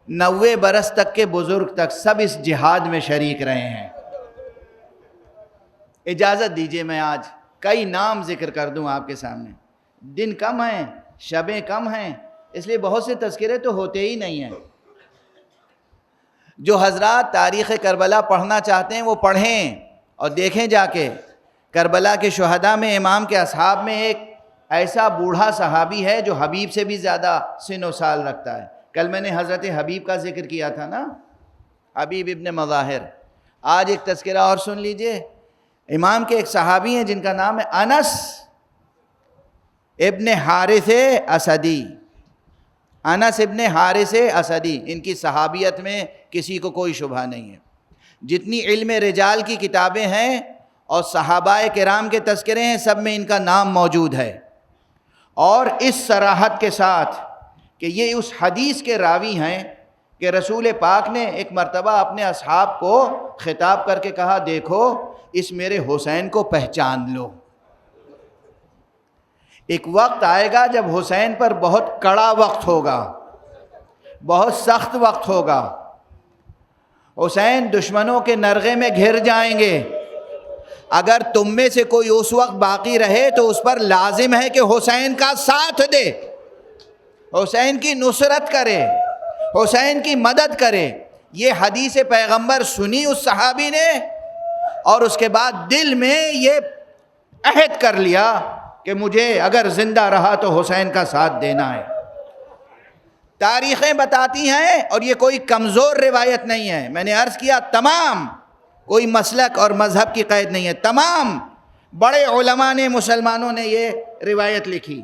90 برس تک کے بزرگ تک سب اس جہاد میں شریک رہے ہیں۔ اجازت دیجئے میں آج کئی نام ذکر کر دوں آپ کے سامنے۔ دن کم ہیں، شبیں کم ہیں، اس لیے بہت سے تذکرے تو ہوتے ہی نہیں ہیں۔ جو حضرات تاریخ کربلا پڑھنا چاہتے ہیں وہ پڑھیں اور دیکھیں جا کے۔ کربلا کے شہداء میں امام کے اصحاب میں ایک ایسا بوڑھا صحابی ہے جو حبیب سے بھی زیادہ سن و سال رکھتا ہے۔ کل میں نے حضرت حبیب کا ذکر کیا تھا نا، حبیب ابن مظاہر۔ آج ایک تذکرہ اور سن لیجئے۔ امام کے ایک صحابی ہیں جن کا نام ہے انس ابن حارث اسدی۔ انس ابن حارث اسدی، ان کی صحابیت میں کسی کو کوئی شبہ نہیں ہے۔ جتنی علم رجال کی کتابیں ہیں اور صحابہ کرام کے تذکرے ہیں، سب میں ان کا نام موجود ہے، اور اس صراحت کے ساتھ کہ یہ اس حدیث کے راوی ہیں کہ رسول پاک نے ایک مرتبہ اپنے اصحاب کو خطاب کر کے کہا، دیکھو اس میرے حسین کو پہچان لو۔ ایک وقت آئے گا جب حسین پر بہت کڑا وقت ہوگا، بہت سخت وقت ہوگا، حسین دشمنوں کے نرغے میں گھر جائیں گے۔ اگر تم میں سے کوئی اس وقت باقی رہے تو اس پر لازم ہے کہ حسین کا ساتھ دے، حسین کی نصرت کرے، حسین کی مدد کرے۔ یہ حدیث پیغمبر سنی اس صحابی نے، اور اس کے بعد دل میں یہ عہد کر لیا کہ مجھے اگر زندہ رہا تو حسین کا ساتھ دینا ہے۔ تاریخیں بتاتی ہیں، اور یہ کوئی کمزور روایت نہیں ہے، میں نے عرض کیا تمام، کوئی مسلک اور مذہب کی قید نہیں ہے، تمام بڑے علماء نے، مسلمانوں نے یہ روایت لکھی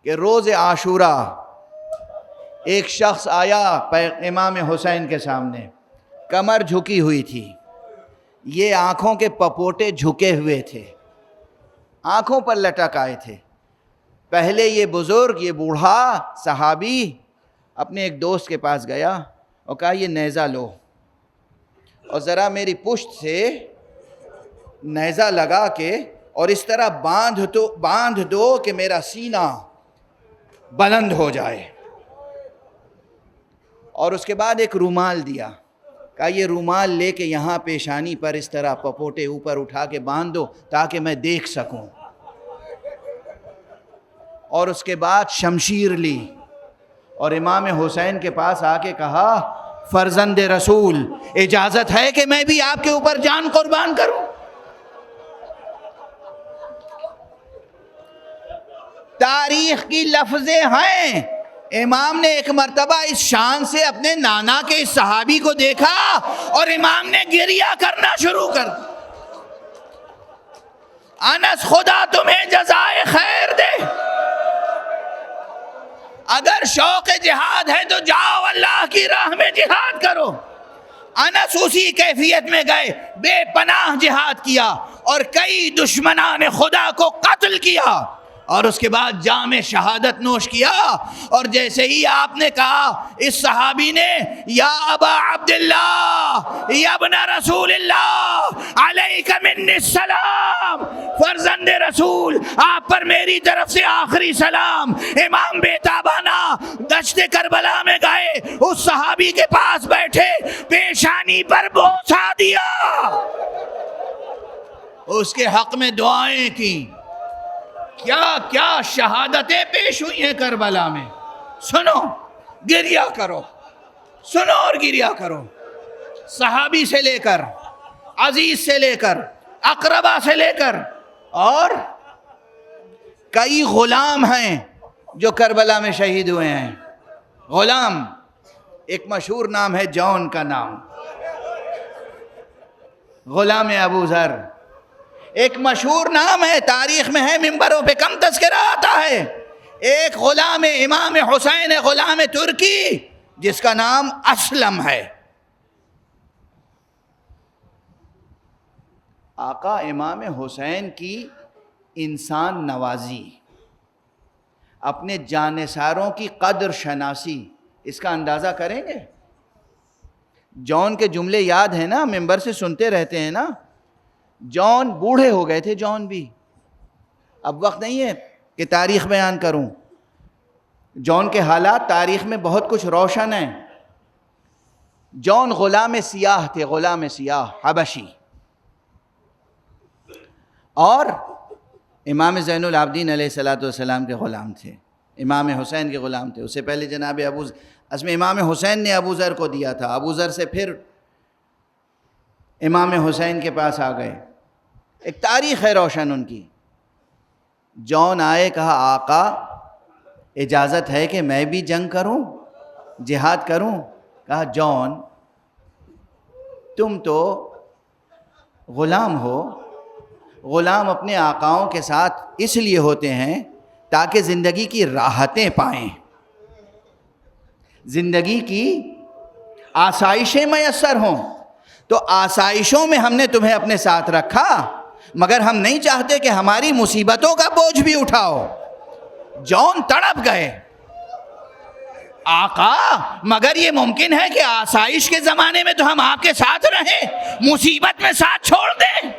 کہ روز عاشوراء ایک شخص آیا امام حسین کے سامنے، کمر جھکی ہوئی تھی، یہ آنکھوں کے پپوٹے جھکے ہوئے تھے، آنکھوں پر لٹک آئے تھے۔ پہلے یہ بزرگ، یہ بوڑھا صحابی اپنے ایک دوست کے پاس گیا اور کہا، یہ نیزہ لو اور ذرا میری پشت سے نیزہ لگا کے اور اس طرح باندھ دو کہ میرا سینہ بلند ہو جائے۔ اور اس کے بعد ایک رومال دیا، کہا یہ رومال لے کے یہاں پیشانی پر اس طرح پپوٹے اوپر اٹھا کے باندھ دو تاکہ میں دیکھ سکوں۔ اور اس کے بعد شمشیر لی اور امام حسین کے پاس آ کے کہا، فرزند رسول اجازت ہے کہ میں بھی آپ کے اوپر جان قربان کروں؟ تاریخ کی لفظیں ہیں، امام نے ایک مرتبہ اس شان سے اپنے نانا کے اس صحابی کو دیکھا اور امام نے گریہ کرنا شروع کر دیا۔ انس خدا تمہیں جزائے خیر دے، اگر شوق جہاد ہے تو جاؤ اللہ کی راہ میں جہاد کرو۔ انس اسی کیفیت میں گئے، بے پناہ جہاد کیا اور کئی دشمنان خدا کو قتل کیا، اور اس کے بعد جام شہادت نوش کیا۔ اور جیسے ہی آپ نے کہا، اس صحابی نے، یا ابا عبداللہ یا ابن رسول اللہ علیک منی السلام، فرزند رسول آپ پر میری طرف سے آخری سلام۔ امام بیتابانہ دشت کربلا میں گئے، اس صحابی کے پاس بیٹھے، پیشانی پر بوسہ دیا، اس کے حق میں دعائیں کی۔ کیا کیا شہادتیں پیش ہوئی ہیں کربلا میں، سنو، گریہ کرو، سنو اور گریا کرو. صحابی سے لے کر، عزیز سے لے کر، اقربا سے لے کر، اور کئی غلام ہیں جو کربلا میں شہید ہوئے ہیں. غلام، ایک مشہور نام ہے جون کا نام، غلام ابو ذر. ایک مشہور نام ہے، تاریخ میں ہے، ممبروں پہ کم تذکرہ آتا ہے. ایک غلام امام حسین غلام ترکی جس کا نام اسلم ہے. آقا امام حسین کی انسان نوازی، اپنے جانثاروں کی قدر شناسی، اس کا اندازہ کریں گے. جون کے جملے یاد ہیں نا، ممبر سے سنتے رہتے ہیں نا. جون بوڑھے ہو گئے تھے، جون بھی. اب وقت نہیں ہے کہ تاریخ بیان کروں. جون کے حالات تاریخ میں بہت کچھ روشن ہیں. جون غلام سیاہ تھے، غلام سیاہ حبشی، اور امام زین العابدین علیہ السلام کے غلام تھے، امام حسین کے غلام تھے. اس سے پہلے جناب اصل میں امام حسین نے ابو ذر کو دیا تھا، ابو ذر سے پھر امام حسین کے پاس آ گئے. ایک تاریخ ہے روشن ان کی. جون آئے، کہا آقا اجازت ہے کہ میں بھی جنگ کروں، جہاد کروں؟ کہا جون تم تو غلام ہو. غلام اپنے آقاؤں کے ساتھ اس لیے ہوتے ہیں تاکہ زندگی کی راحتیں پائیں، زندگی کی آسائشیں میسر ہوں. تو آسائشوں میں ہم نے تمہیں اپنے ساتھ رکھا، مگر ہم نہیں چاہتے کہ ہماری مصیبتوں کا بوجھ بھی اٹھاؤ. جون تڑپ گئے. آقا مگر یہ ممکن ہے کہ آسائش کے زمانے میں تو ہم آپ کے ساتھ رہیں، مصیبت میں ساتھ چھوڑ دیں؟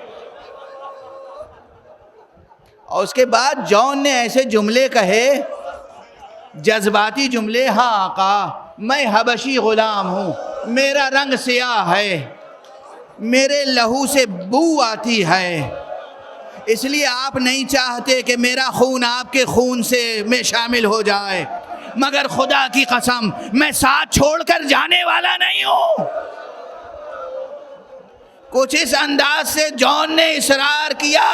اور اس کے بعد جون نے ایسے جملے کہے، جذباتی جملے. ہاں آقا میں حبشی غلام ہوں، میرا رنگ سیاہ ہے، میرے لہو سے بو آتی ہے، اس لیے آپ نہیں چاہتے کہ میرا خون آپ کے خون سے میں شامل ہو جائے، مگر خدا کی قسم میں ساتھ چھوڑ کر جانے والا نہیں ہوں. کچھ اس انداز سے جون نے اصرار کیا،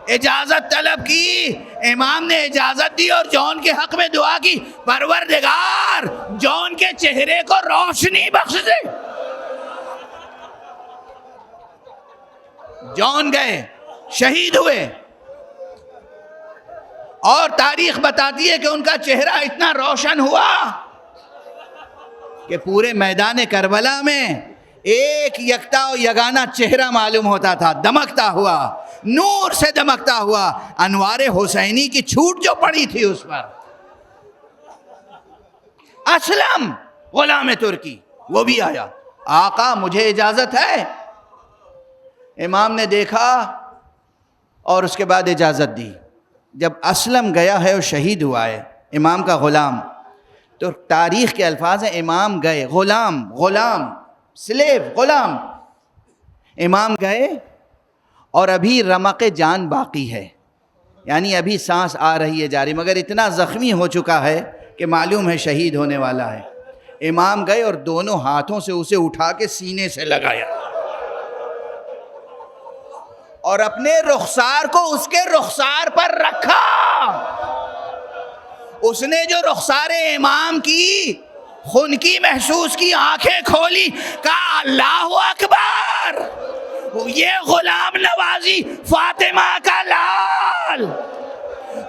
اجازت طلب کی. امام نے اجازت دی اور جون کے حق میں دعا کی، پروردگار جون کے چہرے کو روشنی بخش دے. جون گئے، شہید ہوئے، اور تاریخ بتاتی ہے کہ ان کا چہرہ اتنا روشن ہوا کہ پورے میدان کربلا میں ایک یکتا و یگانہ چہرہ معلوم ہوتا تھا، دمکتا ہوا، نور سے دمکتا ہوا. انوار حسینی کی چھوٹ جو پڑی تھی اس پر. اسلم غلام ترکی وہ بھی آیا، آقا مجھے اجازت ہے. امام نے دیکھا اور اس کے بعد اجازت دی. جب اسلم گیا ہے اور شہید ہوا ہے امام کا غلام، تو تاریخ کے الفاظ ہیں امام گئے، غلام سلیو غلام، امام گئے اور ابھی رمق جان باقی ہے، یعنی ابھی سانس آ رہی ہے جاری، مگر اتنا زخمی ہو چکا ہے کہ معلوم ہے شہید ہونے والا ہے. امام گئے اور دونوں ہاتھوں سے اسے اٹھا کے سینے سے لگایا اور اپنے رخسار کو اس کے رخسار پر رکھا. اس نے جو رخسار امام کی خنکی محسوس کی، آنکھیں کھولی، کہا اللہ اکبر، یہ غلام نوازی فاطمہ کا لال،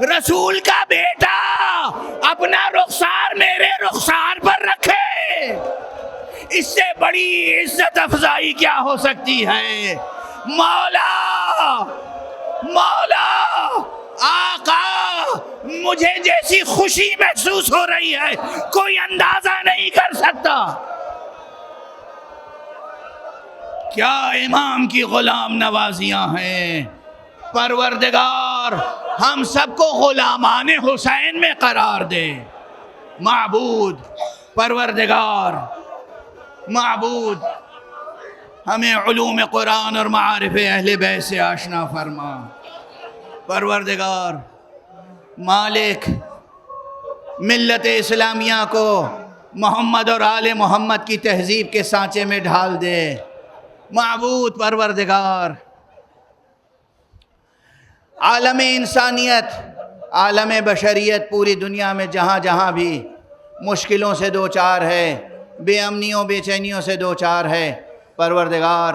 رسول کا بیٹا اپنا رخسار میرے رخسار پر رکھے، اس سے بڑی عزت افزائی کیا ہو سکتی ہے؟ مولا آقا مجھے جیسی خوشی محسوس ہو رہی ہے کوئی اندازہ نہیں کر سکتا. کیا امام کی غلام نوازیاں ہیں. پروردگار ہم سب کو غلامان حسین میں قرار دے. معبود پروردگار معبود ہمیں علوم قرآن اور معارف اہل بیت سے آشنا فرما. پروردگار مالک ملت اسلامیہ کو محمد اور آل محمد کی تہذیب کے سانچے میں ڈھال دے۔ معبود پروردگار، عالم انسانیت، عالم بشریت پوری دنیا میں جہاں جہاں بھی مشکلوں سے دوچار ہے، بے امنیوں بے چینیوں سے دوچار ہے، پروردگار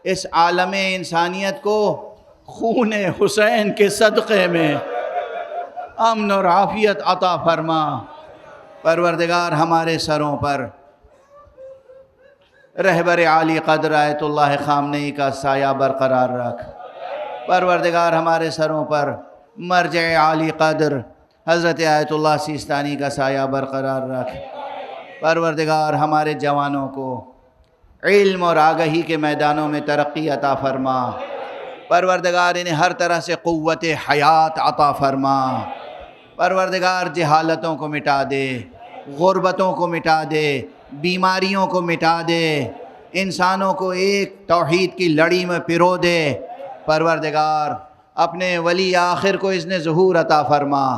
اس عالم انسانیت کو خون حسین کے صدقے میں امن اور عافیت عطا فرما۔ پروردگار ہمارے سروں پر رہبر عالی قدر آیت اللہ خامنئی کا سایہ برقرار رکھ۔ پروردگار ہمارے سروں پر مرجع عالی قدر حضرت آیت اللہ سیستانی کا سایہ برقرار رکھ۔ پروردگار ہمارے جوانوں کو علم اور آگہی کے میدانوں میں ترقی عطا فرما۔ پروردگار انہیں ہر طرح سے قوت حیات عطا فرما۔ پروردگار جہالتوں کو مٹا دے، غربتوں کو مٹا دے، بیماریوں کو مٹا دے، انسانوں کو ایک توحید کی لڑی میں پرو دے۔ پروردگار اپنے ولی آخر کو اذن ظہور عطا فرما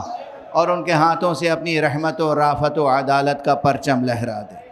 اور ان کے ہاتھوں سے اپنی رحمت و رافت و عدالت کا پرچم لہرا دے۔